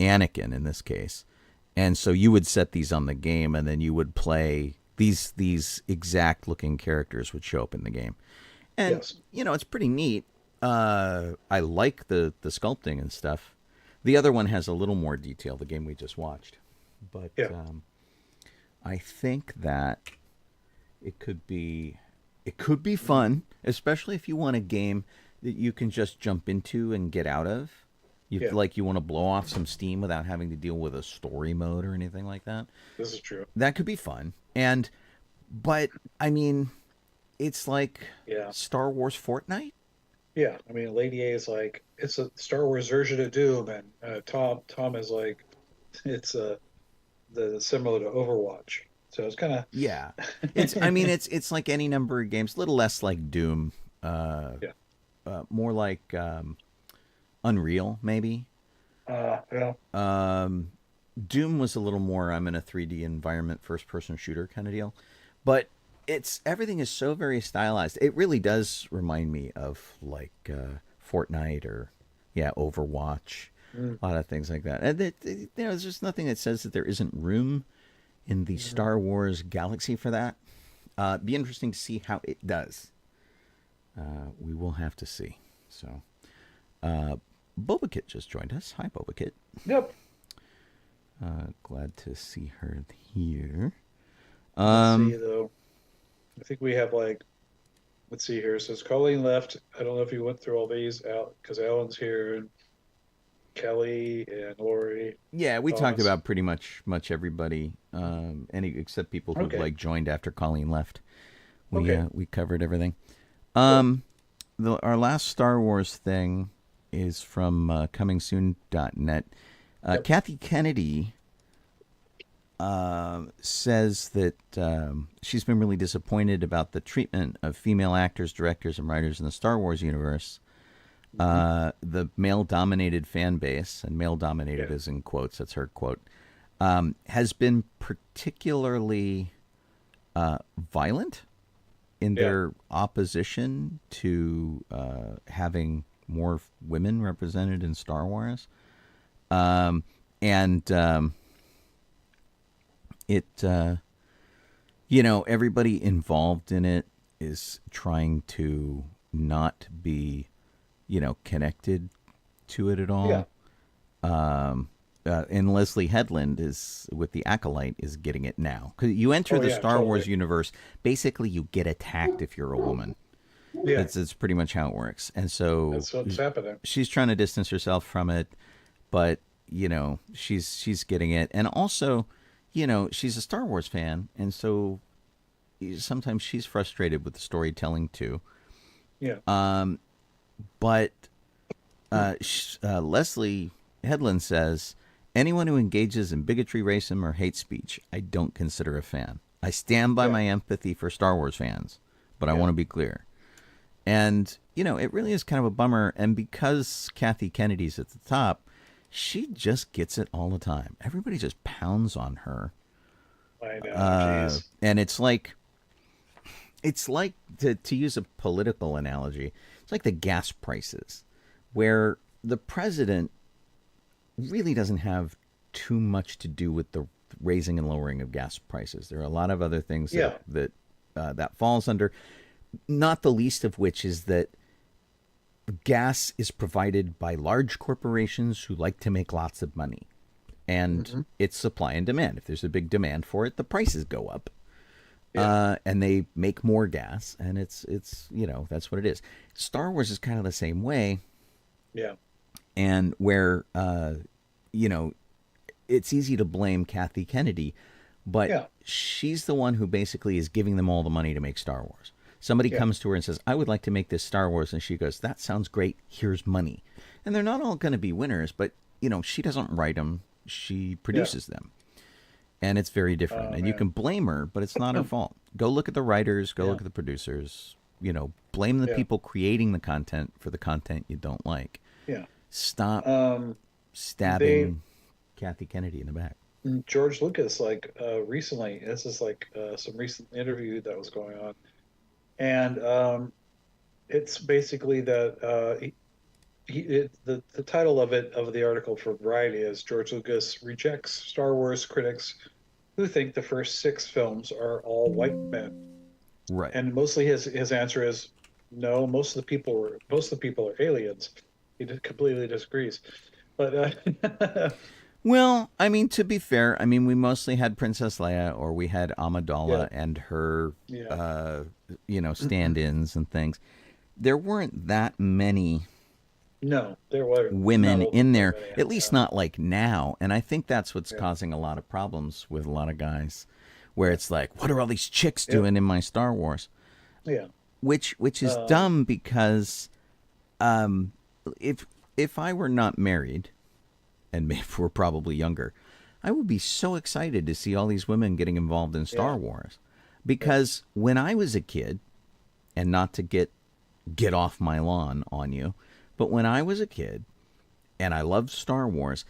Anakin in this case. And so you would set these on the game, and then you would play these exact looking characters would show up in the game. And, you know, it's pretty neat. I like the sculpting and stuff. The other one has a little more detail, the game we just watched. But I think that it could be fun, especially if you want a game that you can just jump into and get out of. Like you want to blow off some steam without having to deal with a story mode or anything like that. This is true. That could be fun. But I mean, it's like Star Wars Fortnite. Yeah, I mean, Lady A is like, it's a Star Wars version of Doom, and Tom is like, it's the similar to Overwatch. So it's kind of It's like any number of games, a little less like Doom, more like Unreal maybe. Doom was a little more I'm in a 3D environment, first person shooter kind of deal, but everything is so very stylized. It really does remind me of like Fortnite or Overwatch, a lot of things like that. And there's just nothing that says that there isn't room in the Star Wars galaxy for that. Be interesting to see how it does. We will have to see. So, Boba-Kit just joined us. Hi, Boba-Kit. Yep. Glad to see her here. Let's see, though. I think we have let's see here. It says Colleen left. I don't know if you went through all these out because Alan's here and Kelly and Lori. Yeah, we talked about pretty much everybody, except people who joined after Colleen left. We covered everything. Our last Star Wars thing is from comingsoon.net. Kathy Kennedy says that she's been really disappointed about the treatment of female actors, directors, and writers in the Star Wars universe. The male-dominated fan base, and male-dominated is in quotes, that's her quote, has been particularly violent in their opposition to having more women represented in Star Wars. Everybody involved in it is trying to not be, connected to it at all. And Leslie Headland is with the Acolyte is getting it now. Because you enter the Star Wars universe, basically you get attacked if you're a woman. Yeah. It's pretty much how it works. And so that's what's happening. She's trying to distance herself from it, but she's getting it. And also, she's a Star Wars fan, and so sometimes she's frustrated with the storytelling too. Yeah. But Leslie Headland says, anyone who engages in bigotry, racism, or hate speech, I don't consider a fan. I stand by my empathy for Star Wars fans, but I want to be clear. And, it really is kind of a bummer. And because Kathy Kennedy's at the top, she just gets it all the time. Everybody just pounds on her. I know, and it's like to use a political analogy, it's like the gas prices, where the president really doesn't have too much to do with the raising and lowering of gas prices. There are a lot of other things that falls under, not the least of which is that gas is provided by large corporations who like to make lots of money. And it's supply and demand. If there's a big demand for it, the prices go up. And they make more gas, and it's that's what it is. Star Wars is kind of the same way. Yeah. And where it's easy to blame Kathy Kennedy, but she's the one who basically is giving them all the money to make Star Wars. Somebody comes to her and says, I would like to make this Star Wars, and she goes, that sounds great, here's money. And they're not all going to be winners, but she doesn't write them, she produces them. And it's very different. And you can blame her, but it's not her fault. Go look at the writers, go look at the producers, blame the people creating the content for the content you don't like. Yeah. Stop stabbing Kathy Kennedy in the back. George Lucas, recently, this is some recent interview that was going on. And it's basically that the title of the article for Variety is George Lucas rejects Star Wars critics who think the first 6 films are all white men. Right. And mostly his answer is no. Most of the people are aliens. He completely disagrees. But well, I mean, to be fair, we mostly had Princess Leia, or we had Amidala and her, stand-ins and things. There weren't that many. No, there were women in there, at least not like now. And I think that's what's causing a lot of problems with a lot of guys, where it's like, what are all these chicks doing in my Star Wars? Yeah. Which is dumb, because if I were not married, and maybe we're probably younger, I would be so excited to see all these women getting involved in Star Wars. Because when I was a kid, and not to get off my lawn on you, but when I was a kid and I loved Star Wars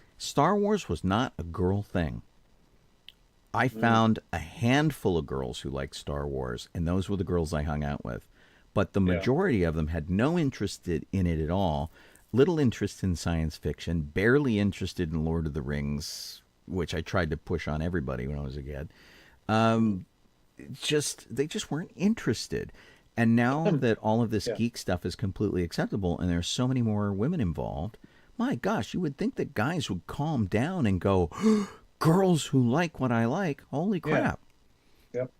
was not a girl thing. I found a handful of girls who liked Star Wars, and those were the girls I hung out with. But the majority of them had no interest in it at all, little interest in science fiction, barely interested in Lord of the Rings, which I tried to push on everybody when I was a kid. They just weren't interested. And now that all of this geek stuff is completely acceptable and there's so many more women involved, my gosh, you would think that guys would calm down and go, girls who like what I like, holy crap. Yep.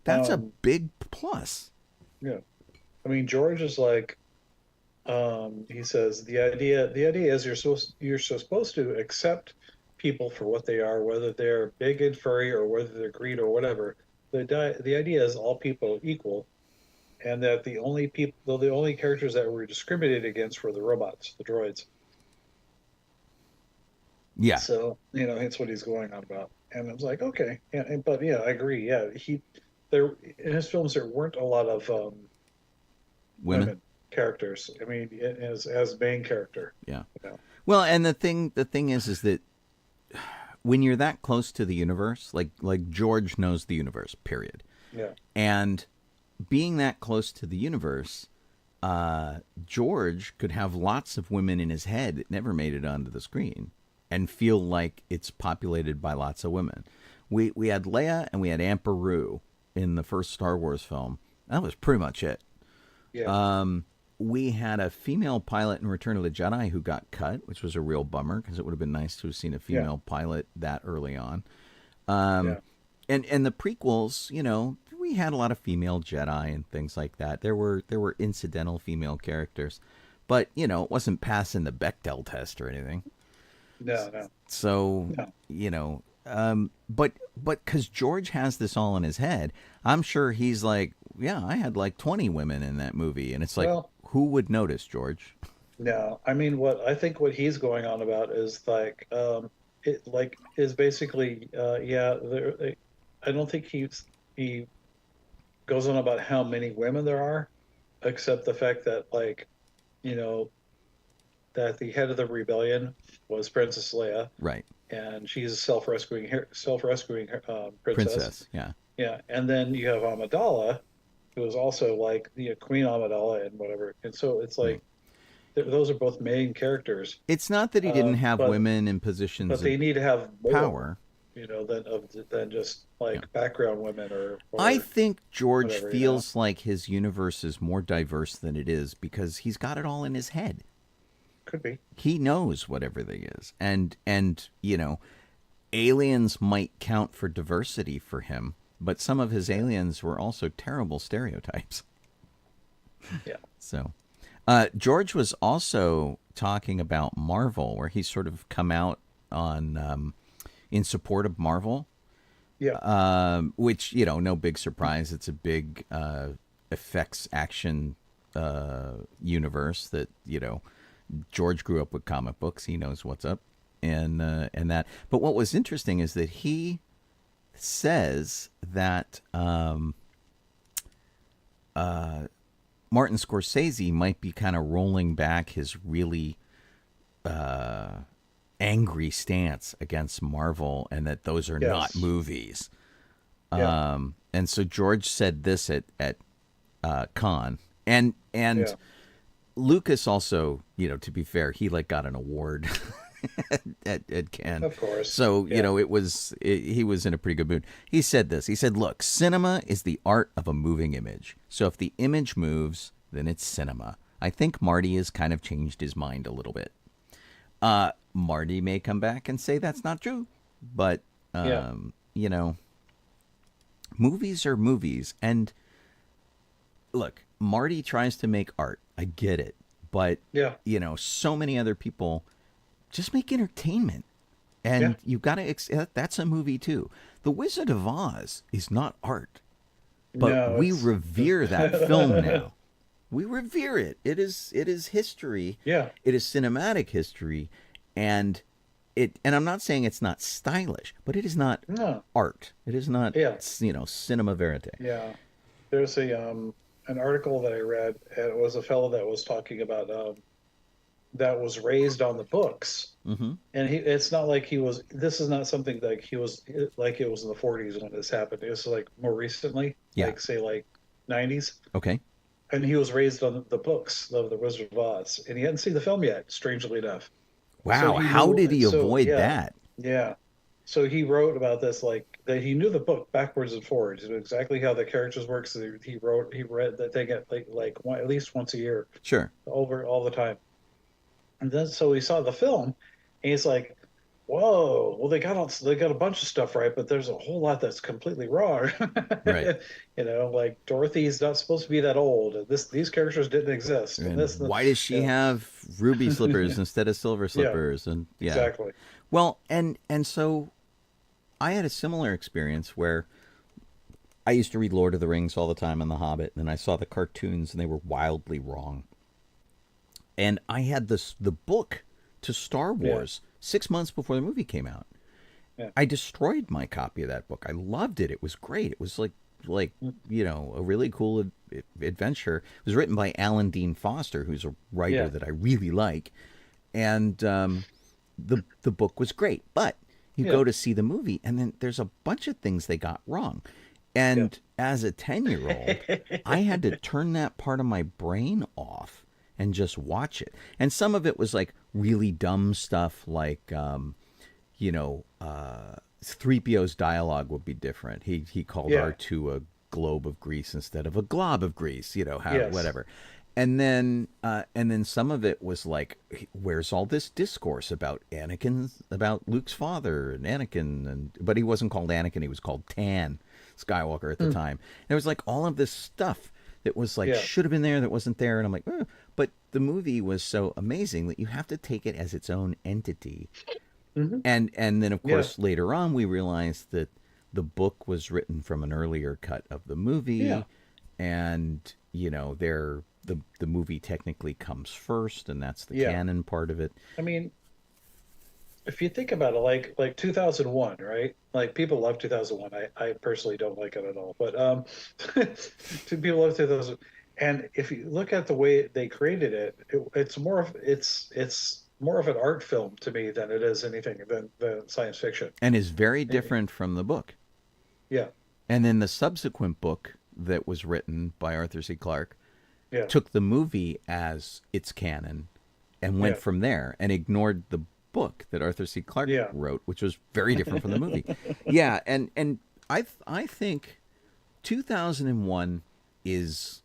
That's a big plus. Yeah. George is like, he says, the idea is you're supposed to accept people for what they are, whether they're big and furry or whether they're green or whatever. The idea is all people are equal. And that the only characters that were discriminated against were the robots, the droids. Yeah. So that's what he's going on about. And I was like, okay, but I agree. Yeah, in his films there weren't a lot of women characters. As main character. Yeah. Well, and the thing is that when you're that close to the universe, like George knows the universe, period. Yeah. And being that close to the universe, George could have lots of women in his head that never made it onto the screen and feel like it's populated by lots of women. We had Leia and we had Aunt Beru in the first Star Wars film. That was pretty much it. Yeah. We had a female pilot in Return of the Jedi who got cut, which was a real bummer because it would have been nice to have seen a female pilot that early on. And the prequels, we had a lot of female Jedi and things like that. There were incidental female characters, but it wasn't passing the Bechdel test or anything. No. So but because George has this all in his head, I'm sure he's like, yeah, I had like 20 women in that movie, and it's like, Well, who would notice, George? no, I mean, what he's going on about is like, it like is basically, yeah, I don't think he goes on about how many women there are, except the fact that like, you know, that the head of the rebellion was Princess Leia, Right. and she's a self-rescuing princess. Princess, yeah. Yeah, and then you have Amidala, who is also like the Queen Amidala and whatever. And so it's Right. like those are both main characters. It's not that he didn't have But women in positions they of need to have more, power. you know, than just like background women or I think George whatever, feels like his universe is more diverse than it is because he's got it all in his head. could be. He knows what everything is. And you know, aliens might count for diversity for him, but some of his aliens were also terrible stereotypes. Yeah. So, George was also talking about Marvel, where he's sort of come out on in support of Marvel. Yeah. Which, you know, no big surprise. It's a big effects action universe that, you know, George grew up with comic books. He knows what's up and that. But what was interesting is that he says that Martin Scorsese might be kind of rolling back his really angry stance against Marvel, and that those are not movies. Yeah. And so George said this at Con, and Yeah. Lucas also, you know, to be fair, he like got an award at Cannes. Of course. So, Yeah. you know, he was in a pretty good mood. He said this. He said, "Look, cinema is the art of a moving image. So if the image moves, then it's cinema." I think Marty has kind of changed his mind a little bit. Marty may come back and say that's not true, but you know, movies are movies. And look, Marty tries to make art. I get it. But, Yeah. you know, so many other people just make entertainment. And you've got to, that's a movie too. The Wizard of Oz is not art. But No, we it's- revere that film now. We revere it. It is history. Yeah. It is cinematic history. And I'm not saying it's not stylish, but it is not No. art. It is not, Yeah. you know, cinema verite. Yeah. There's an article that I read, and it was a fellow that was talking about that was raised on the books. Mm-hmm. And it's not like this is not something like he was like it was in the 40s when this happened. It was like more recently, Yeah. like say like 90s. Okay. And he was raised on the books of The Wizard of Oz, and he hadn't seen the film yet, strangely enough. Wow. So he How knew- did he so, avoid yeah. that? Yeah. So he wrote about this, like that he knew the book backwards and forwards, he knew exactly how the characters work. So he read that thing at at least once a year, Sure. over all the time. And then so he saw the film, and he's like, "Whoa! Well, they got a bunch of stuff right, but there's a whole lot that's completely wrong." Right. You know, like Dorothy's not supposed to be that old. And these characters didn't exist. And this, why does she yeah. have ruby slippers instead of silver slippers? And yeah. Exactly. Well, and so I had a similar experience where I used to read Lord of the Rings all the time and The Hobbit, and I saw the cartoons and they were wildly wrong. And I had the book to Star Wars 6 months before the movie came out. Yeah. I destroyed my copy of that book. I loved it. It was great. It was like you know, a really cool adventure. It was written by Alan Dean Foster, who's a writer that I really like. And the book was great, but you go to see the movie, and then there's a bunch of things they got wrong. And as a 10-year-old, I had to turn that part of my brain off and just watch it. And some of it was like really dumb stuff, like, you know, 3PO's dialogue would be different. He called R2 a globe of grease instead of a glob of grease, you know, whatever. And then some of it was like, where's all this discourse about about Luke's father and Anakin, but he wasn't called Anakin, he was called Tan Skywalker at the time. And there was like all of this stuff that was like should have been there that wasn't there, and I'm like, but the movie was so amazing that you have to take it as its own entity. Mm-hmm. And then of course later on we realized that the book was written from an earlier cut of the movie. and the movie technically comes first, and that's the canon part of it. I mean, if you think about it, like 2001, right? Like people love 2001. I personally don't like it at all, but people love 2000. And if you look at the way they created it, it's more of an art film to me than it is anything than science fiction. And is very different from the book. Yeah. And then the subsequent book that was written by Arthur C. Clarke Yeah. took the movie as its canon and went from there and ignored the book that Arthur C. Clarke wrote, which was very different from the movie. And I think 2001 is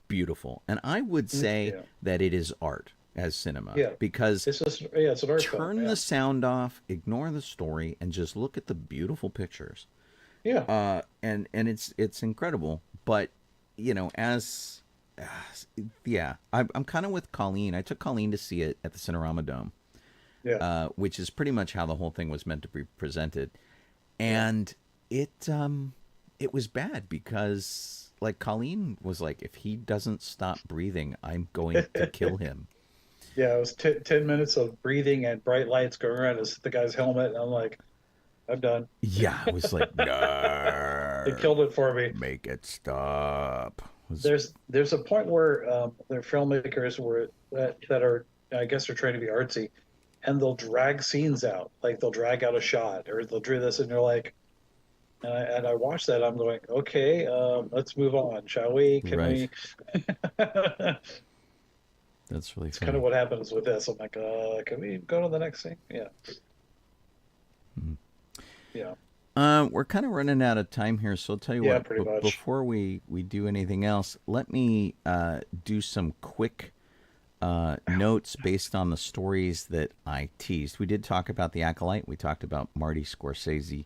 beautiful, and I would say that it is art as cinema, because it's just it's an art film. Turn the sound off, ignore the story, and just look at the beautiful pictures. And it's incredible. But I'm kind of with Colleen. I took Colleen to see it at the Cinerama Dome. Which is pretty much how the whole thing was meant to be presented, and it was bad because, like, Colleen was like, if he doesn't stop breathing, I'm going to kill him. Yeah, it was 10 minutes of breathing and bright lights going around the guy's helmet, and I'm like, I'm done. Yeah, I was like, no. They killed it for me. Make it stop. There's a point where there are filmmakers that are, I guess, they're trying to be artsy, and they'll drag scenes out. Like, they'll drag out a shot, or they'll do this, and you're like, and I watch that, I'm going, okay, let's move on, shall we? Can we? That's really funny. It's kind of what happens with this. I'm like, can we go to the next scene? Yeah. Yeah. We're kind of running out of time here, so I'll tell you what. Pretty much. Before we do anything else, let me do some quick notes based on the stories that I teased. We did talk about the Acolyte. We talked about Marty Scorsese.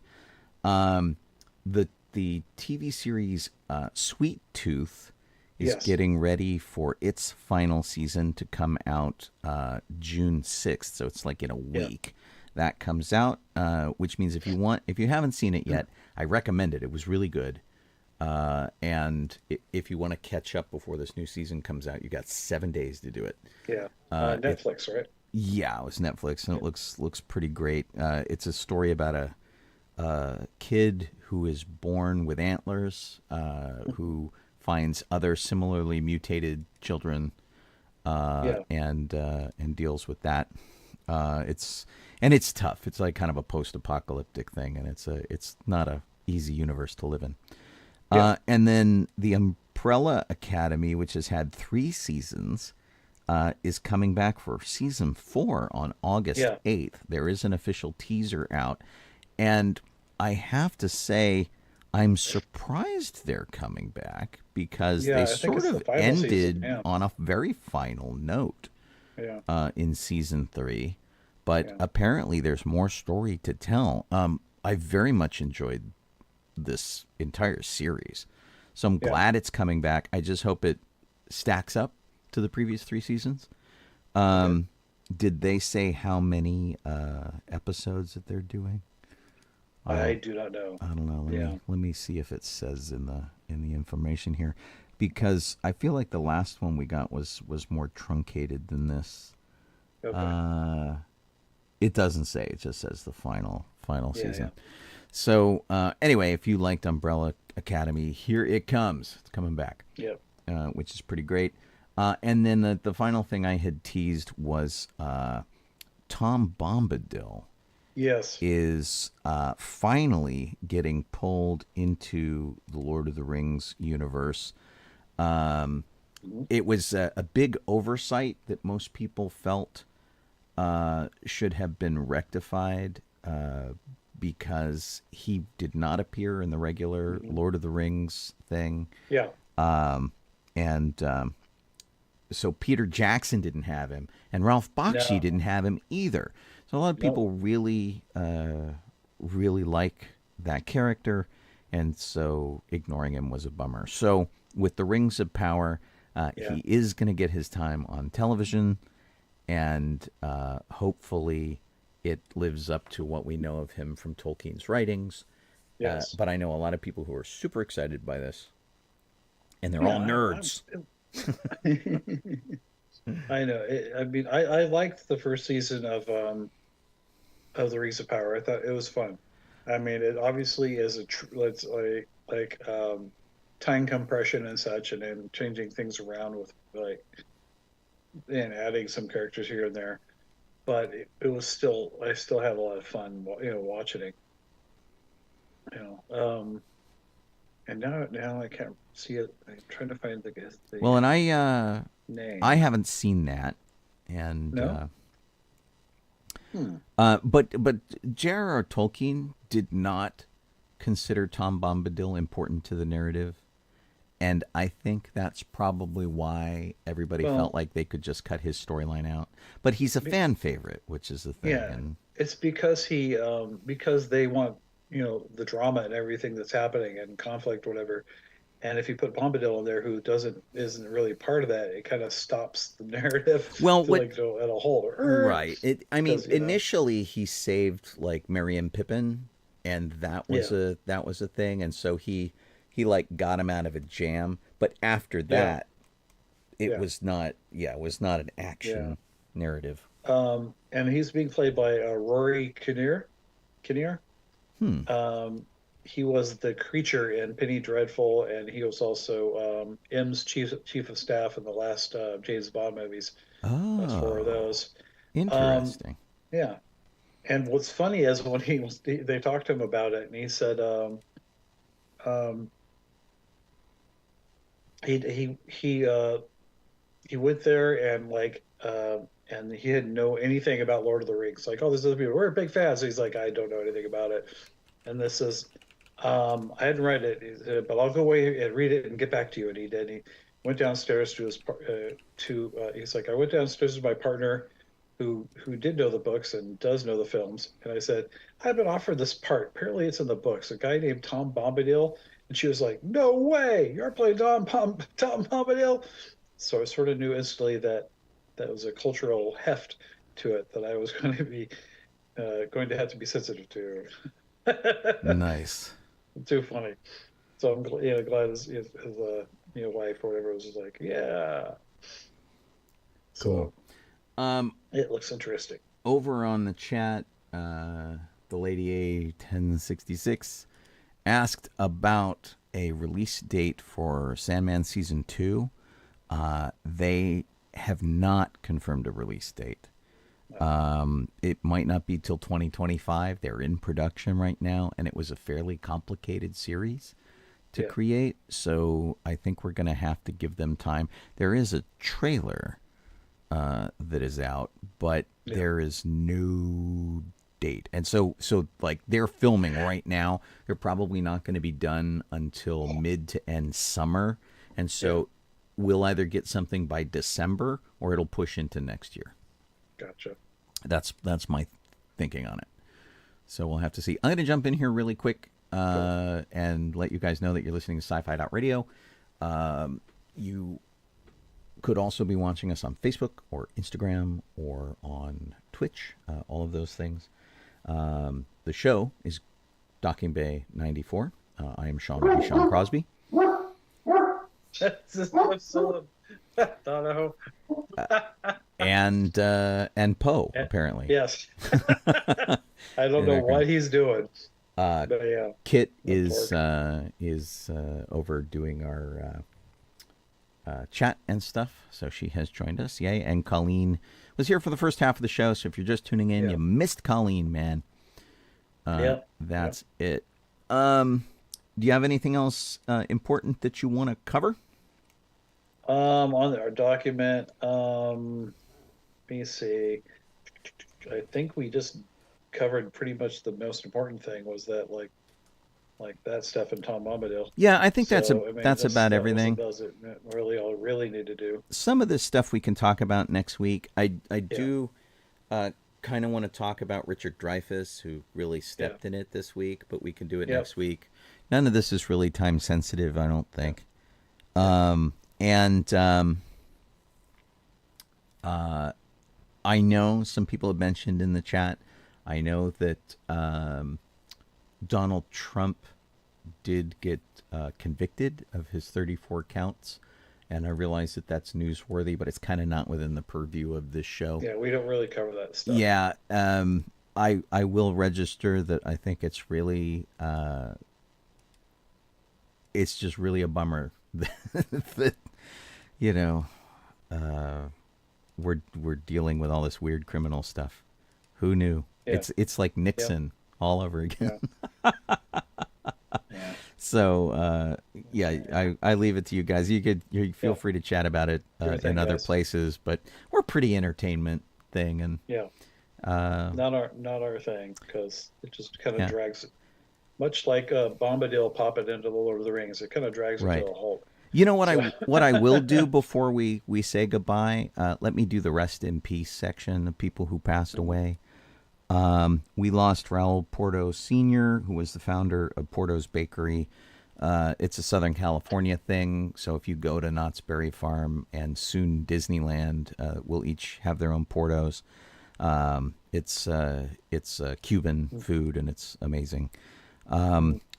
The TV series Sweet Tooth is getting ready for its final season to come out June 6th. So it's like in a week. That comes out, which means if you haven't seen it yet, I recommend it. It was really good. And if you want to catch up before this new season comes out, you got 7 days to do it. Yeah. Netflix, right? Yeah, it was Netflix, and it looks pretty great. It's a story about a kid who is born with antlers, who finds other similarly mutated children, and deals with that. It's tough. It's like kind of a post-apocalyptic thing, and it's not a easy universe to live in. And then the Umbrella Academy, which has had 3 seasons, is coming back for season 4 on August 8th. There is an official teaser out, and I have to say, I'm surprised they're coming back because they sort of ended on a very final note in season 3. But apparently there's more story to tell. I very much enjoyed this entire series. So I'm glad it's coming back. I just hope it stacks up to the previous 3 seasons. Did they say how many episodes that they're doing? I do not know. I don't know. Let me see if it says in the information here, because I feel like the last one we got was more truncated than this. Okay. It doesn't say. It just says the final season. Yeah. So anyway, if you liked Umbrella Academy, here it comes. It's coming back. Yep. Which is pretty great. And then the final thing I had teased was Tom Bombadil. Yes. Is finally getting pulled into the Lord of the Rings universe. It was a big oversight that most people felt should have been rectified because he did not appear in the regular Lord of the Rings thing. Yeah. So Peter Jackson didn't have him, and Ralph Bakshi didn't have him either. So a lot of people really like that character, and so ignoring him was a bummer. So with the Rings of Power, he is going to get his time on television, and hopefully it lives up to what we know of him from Tolkien's writings. Yes. But I know a lot of people who are super excited by this. and they're all nerds. I know. I mean, I liked the first season of the Rings of Power. I thought it was fun. I mean, it obviously is let's time compression and such, and then changing things around with like and adding some characters here and there. But it was still, I still had a lot of fun, watching it. And now I can't see it. I'm trying to find the Well, and name. I haven't seen that, and No? but J.R.R. Tolkien did not consider Tom Bombadil important to the narrative, and I think that's probably why everybody felt like they could just cut his storyline out. But he's a fan favorite, which is the thing. Yeah, And it's because because they want the drama and everything that's happening and conflict, whatever. And if you put Bombadil in there, who isn't really part of that, it kind of stops the narrative. Well, at a whole. Right. Initially he saved like Merry and Pippin, and that was a thing, and so he like got him out of a jam. But after that, it was not an action narrative. And he's being played by Rory Kinnear. He was the creature in Penny Dreadful, and he was also M's chief of staff in the last James Bond movies. Oh, that's 4 of those. Interesting. Yeah, and what's funny is when they talked to him about it, and he said he went there and and he didn't know anything about Lord of the Rings. Like, oh, this is people. We're big fans. He's like, I don't know anything about it. And this is, I hadn't read it, he said, but I'll go away and read it and get back to you. And he did. He went downstairs to he's like, I went downstairs to my partner who did know the books and does know the films. And I said, I've been offered this part. Apparently it's in the books. A guy named Tom Bombadil. And she was like, no way, you're playing Tom Bombadil. So I sort of knew instantly that was a cultural heft to it that I was going to be going to have to be sensitive to. Nice. Too funny. So I'm glad his wife or whatever was just like, yeah. Cool. So it looks interesting. Over on the chat, the lady A1066 asked about a release date for Sandman Season 2. They have not confirmed a release date. It might not be till 2025. They're in production right now, and it was a fairly complicated series to create, so I think we're going to have to give them time. There is a trailer that is out, but there is no date. And so like they're filming right now. They're probably not going to be done until mid to end summer, and so we'll either get something by December or it'll push into next year. Gotcha. That's my thinking on it. So we'll have to see. I'm going to jump in here really quick and let you guys know that you're listening to Sci-Fi.radio. You could also be watching us on Facebook or Instagram or on Twitch, all of those things. The show is Docking Bay 94. I am Obi-Shawn Crosby. Donoho. And Poe, apparently. Yes. I don't know what he's doing. But yeah. Kit is over doing our chat and stuff, so she has joined us. Yay! And Colleen was here for the first half of the show. So if you're just tuning in, you missed Colleen, man. That's it. Do you have anything else important that you want to cover? On our document, let me see. I think we just covered pretty much the most important thing was that like that stuff in Tom Bombadil. Yeah, I think that's about everything. That's really all we really need to do. Some of this stuff we can talk about next week. I do kind of want to talk about Richard Dreyfuss, who really stepped in it this week, but we can do it next week. None of this is really time sensitive, I don't think. I know some people have mentioned in the chat, I know that Donald Trump did get convicted of his 34 counts, and I realize that that's newsworthy, but it's kind of not within the purview of this show. Yeah, we don't really cover that stuff. Yeah, I will register that I think it's really it's just really a bummer that you know we're dealing with all this weird criminal stuff. Who knew? Yeah. It's like Nixon all over again. Yeah. So I leave it to you guys. You feel free to chat about it in other places, but we're pretty entertainment thing, and not our thing, because it just kind of drags, much like Bombadil popping into the Lord of the Rings. It kind of drags it to a halt. You know what I will do before we say goodbye? Let me do the rest in peace section of people who passed away. We lost Raul Porto Sr., who was the founder of Porto's Bakery. It's a Southern California thing, so if you go to Knott's Berry Farm and soon Disneyland, will each have their own Portos. It's Cuban food, and it's amazing.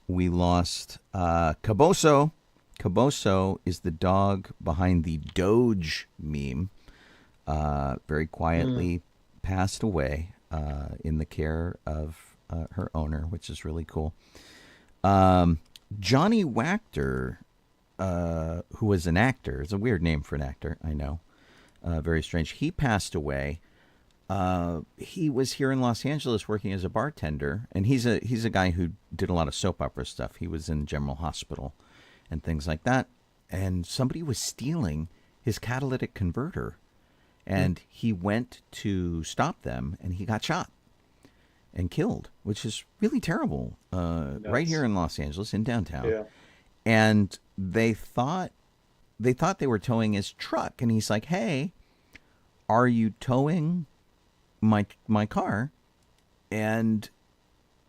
We lost Caboso. Caboso is the dog behind the Doge meme. Very quietly passed away in the care of her owner, which is really cool. Johnny Wachter, who was an actor, it's a weird name for an actor, I know. Very strange. He passed away. He was here in Los Angeles working as a bartender, and he's a guy who did a lot of soap opera stuff. He was in General Hospital and things like that. And somebody was stealing his catalytic converter, and he went to stop them, and he got shot and killed, which is really terrible. Right here in Los Angeles, in downtown. Yeah. And they thought they were towing his truck, and he's like, "Hey, are you towing my car?" And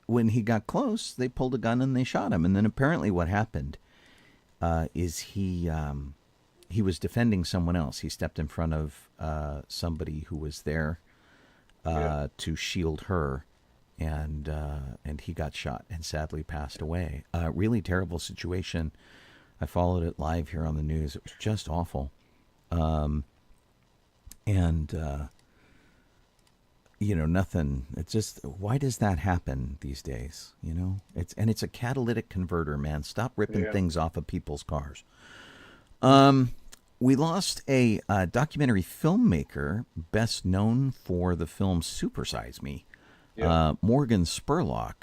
when he got close, they pulled a gun and they shot him. And then apparently what happened is he was defending someone else. He stepped in front of somebody who was there to shield her, and he got shot and sadly passed away. Really terrible situation. I followed it live here on the news. It was just awful. Nothing. It's just, why does that happen these days? It's a catalytic converter, man. Stop ripping things off of people's cars. We lost a documentary filmmaker best known for the film Super Size Me. Morgan Spurlock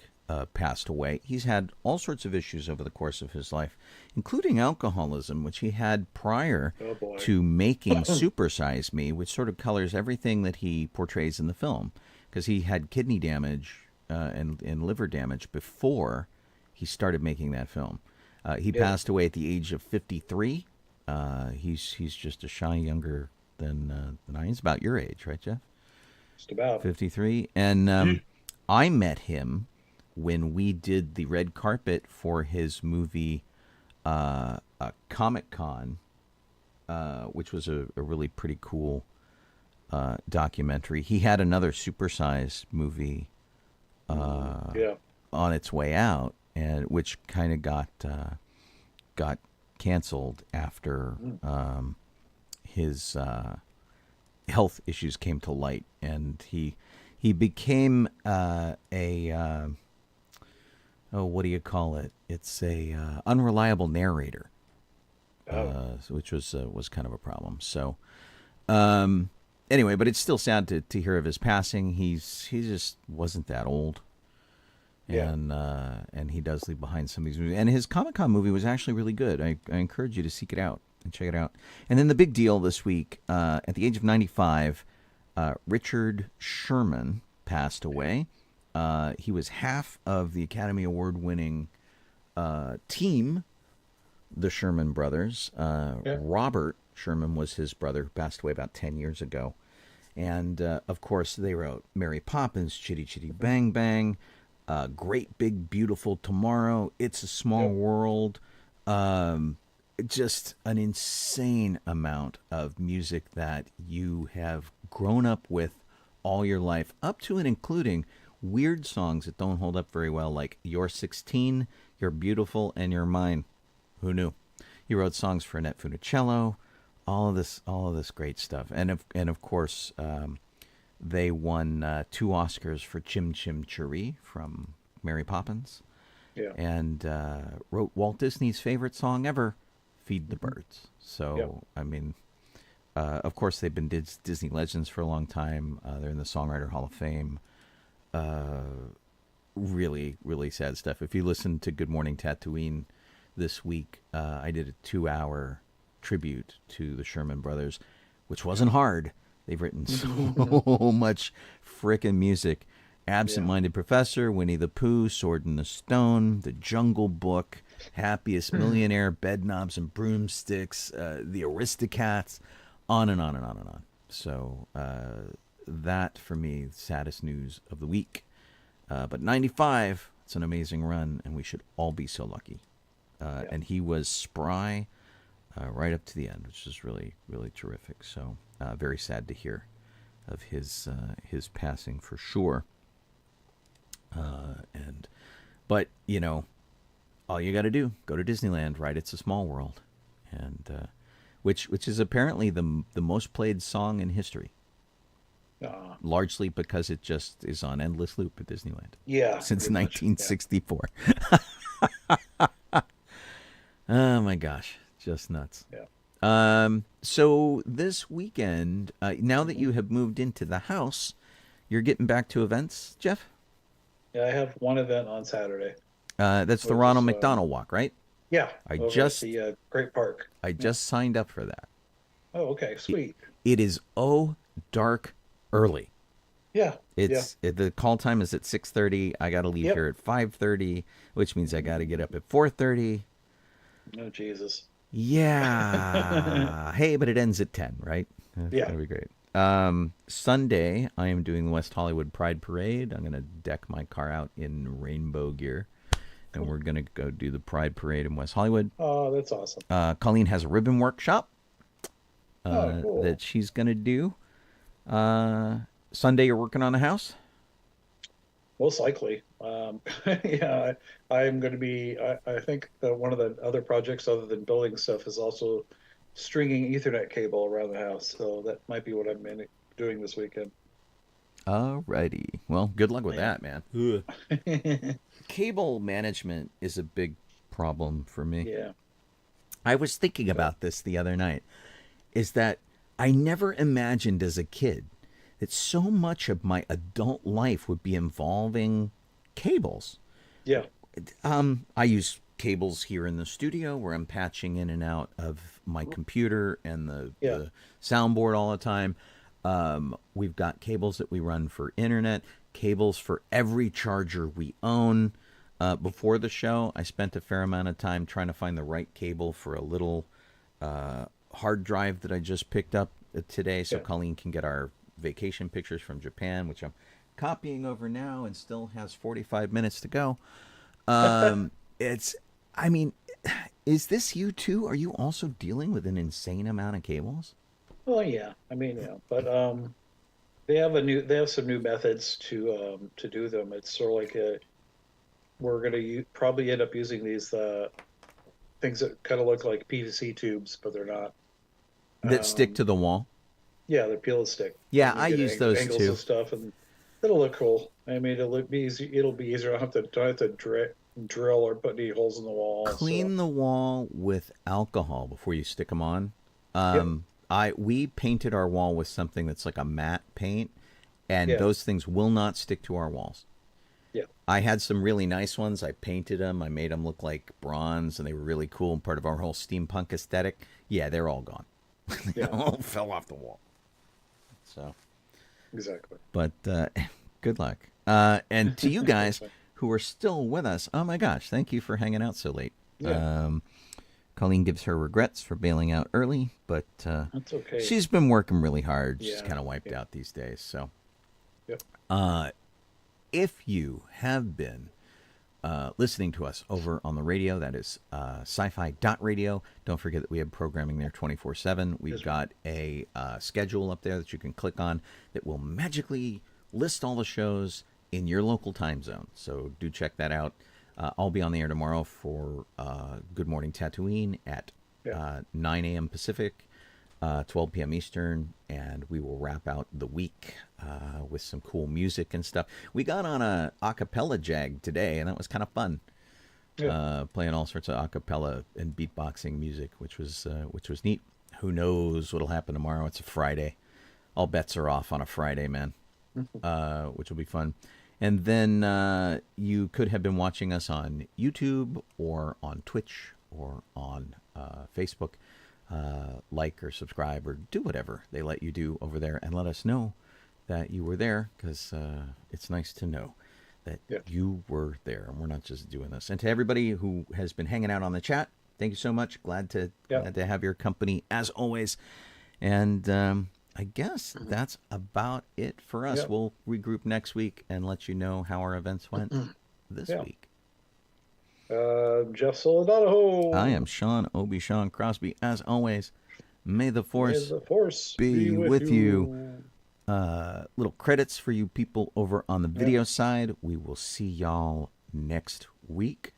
passed away. He's had all sorts of issues over the course of his life, including alcoholism, which he had prior to making Super Size Me, which sort of colors everything that he portrays in the film, because he had kidney damage and liver damage before he started making that film. He passed away at the age of 53. He's just a shy younger than I. He's about your age, right, Jeff? Just about 53. And I met him when we did the red carpet for his movie Comic-Con, which was a really pretty cool documentary. He had another supersized movie on its way out, and which kind of got canceled after his health issues came to light, and he became what do you call it? It's a unreliable narrator, which was kind of a problem. So, anyway, but it's still sad to hear of his passing. He just wasn't that old, and he does leave behind some of these movies. And his Comic-Con movie was actually really good. I encourage you to seek it out and check it out. And then the big deal this week, at the age of 95, Richard Sherman passed away. He was half of the Academy Award-winning team, the Sherman Brothers. Robert Sherman was his brother, who passed away about 10 years ago. And, of course, they wrote Mary Poppins, Chitty Chitty Bang Bang, Great Big Beautiful Tomorrow, It's a Small World. Just an insane amount of music that you have grown up with all your life, up to and including weird songs that don't hold up very well, like You're 16, You're Beautiful and You're Mine. Who knew? He wrote songs for Annette Funicello, all of this great stuff. And of course, they won 2 Oscars for Chim Chim Cheree from Mary Poppins. Yeah. And wrote Walt Disney's favorite song ever, Feed the Birds. So, Yeah. I mean, of course, they've been Disney legends for a long time. They're in the Songwriter Hall of Fame. Really, really sad stuff. If you listen to Good Morning Tatooine this week, I did a 2-hour tribute to the Sherman Brothers, which wasn't hard. They've written so much frickin' music. Absent-Minded Professor, Winnie the Pooh, Sword in the Stone, The Jungle Book, Happiest Millionaire, Bedknobs and Broomsticks, The Aristocats, on and on and on and on. So that, for me, saddest news of the week. But 95, it's an amazing run, and we should all be so lucky. And he was spry right up to the end, which is really, really terrific. So very sad to hear of his passing for sure. But you know, all you got to do, go to Disneyland, right? It's a Small World, and which is apparently the most played song in history. Largely because it just is on endless loop at Disneyland. Yeah. Since 1964. Oh my gosh, just nuts. Yeah. So this weekend, now that you have moved into the house, you're getting back to events, Jeff? Yeah, I have one event on Saturday. That's the Ronald McDonald Walk, right? Yeah. I over just at the Great Park. I just signed up for that. Oh, okay, sweet. It is dark early. Yeah. The call time is at 6:30. I got to leave here at 5:30, which means I got to get up at 4:30. Oh, Jesus. Yeah. Hey, but it ends at 10, right? Yeah. That'd be great. Sunday, I am doing the West Hollywood Pride Parade. I'm going to deck my car out in rainbow gear, and we're going to go do the Pride Parade in West Hollywood. Oh, that's awesome. Colleen has a ribbon workshop cool. that she's going to do. Sunday, you're working on the house? Most likely. Yeah, I'm going to be, I think one of the other projects other than building stuff is also stringing Ethernet cable around the house. So that might be what I'm doing this weekend. Alrighty. Well, good luck with that, man. Cable management is a big problem for me. Yeah. I was thinking about this the other night, is that I never imagined as a kid that so much of my adult life would be involving cables. Yeah. I use cables here in the studio where I'm patching in and out of my computer and the soundboard all the time. We've got cables that we run for internet, cables for every charger we own. Before the show, I spent a fair amount of time trying to find the right cable for a little hard drive that I just picked up today so Colleen can get our vacation pictures from Japan, which I'm copying over now and still has 45 minutes to go. Is this you too? Are you also dealing with an insane amount of cables? Well, yeah. I mean, yeah, but they have some new methods to do them. It's sort of like we're going to probably end up using these things that kind of look like PVC tubes, but they're not. That stick to the wall? Yeah, they're peel and stick. Yeah, I use those angles too. And stuff, and it'll look cool. I mean, it'll be easy. It'll be easier. I don't have to drill or put any holes in the wall. Clean the wall with alcohol before you stick them on. We painted our wall with something that's like a matte paint, and those things will not stick to our walls. Yeah. I had some really nice ones. I painted them. I made them look like bronze, and they were really cool, part of our whole steampunk aesthetic. Yeah, they're all gone. They all fell off the wall. So. Exactly. But good luck. And to you guys who are still with us, oh my gosh, thank you for hanging out so late. Yeah. Colleen gives her regrets for bailing out early, but that's okay. She's been working really hard. She's kind of wiped out these days. So, if you have been listening to us over on the radio, that is sci-fi.radio. Don't forget that we have programming there 24/7. We've got a schedule up there that you can click on that will magically list all the shows in your local time zone. So do check that out. I'll be on the air tomorrow for Good Morning Tatooine at 9 a.m. Pacific, 12 p.m. Eastern, and we will wrap out the week with some cool music and stuff. We got on a acapella jag today, and that was kind of fun. Playing all sorts of acapella and beatboxing music, which was neat. Who knows what'll happen tomorrow? It's a Friday. All bets are off on a Friday, man, which will be fun. And then you could have been watching us on YouTube or on Twitch or on Facebook. Like or subscribe or do whatever they let you do over there, and let us know that you were there, because it's nice to know that you were there and we're not just doing this. And to everybody who has been hanging out on the chat, thank you so much. Glad to have your company as always. And I guess that's about it for us. We'll regroup next week and let you know how our events went this week. Jeff Soledado. I am Sean Obi-Shawn Crosby. As always, may the force, be with you. Little credits for you people over on the video side. We will see y'all next week.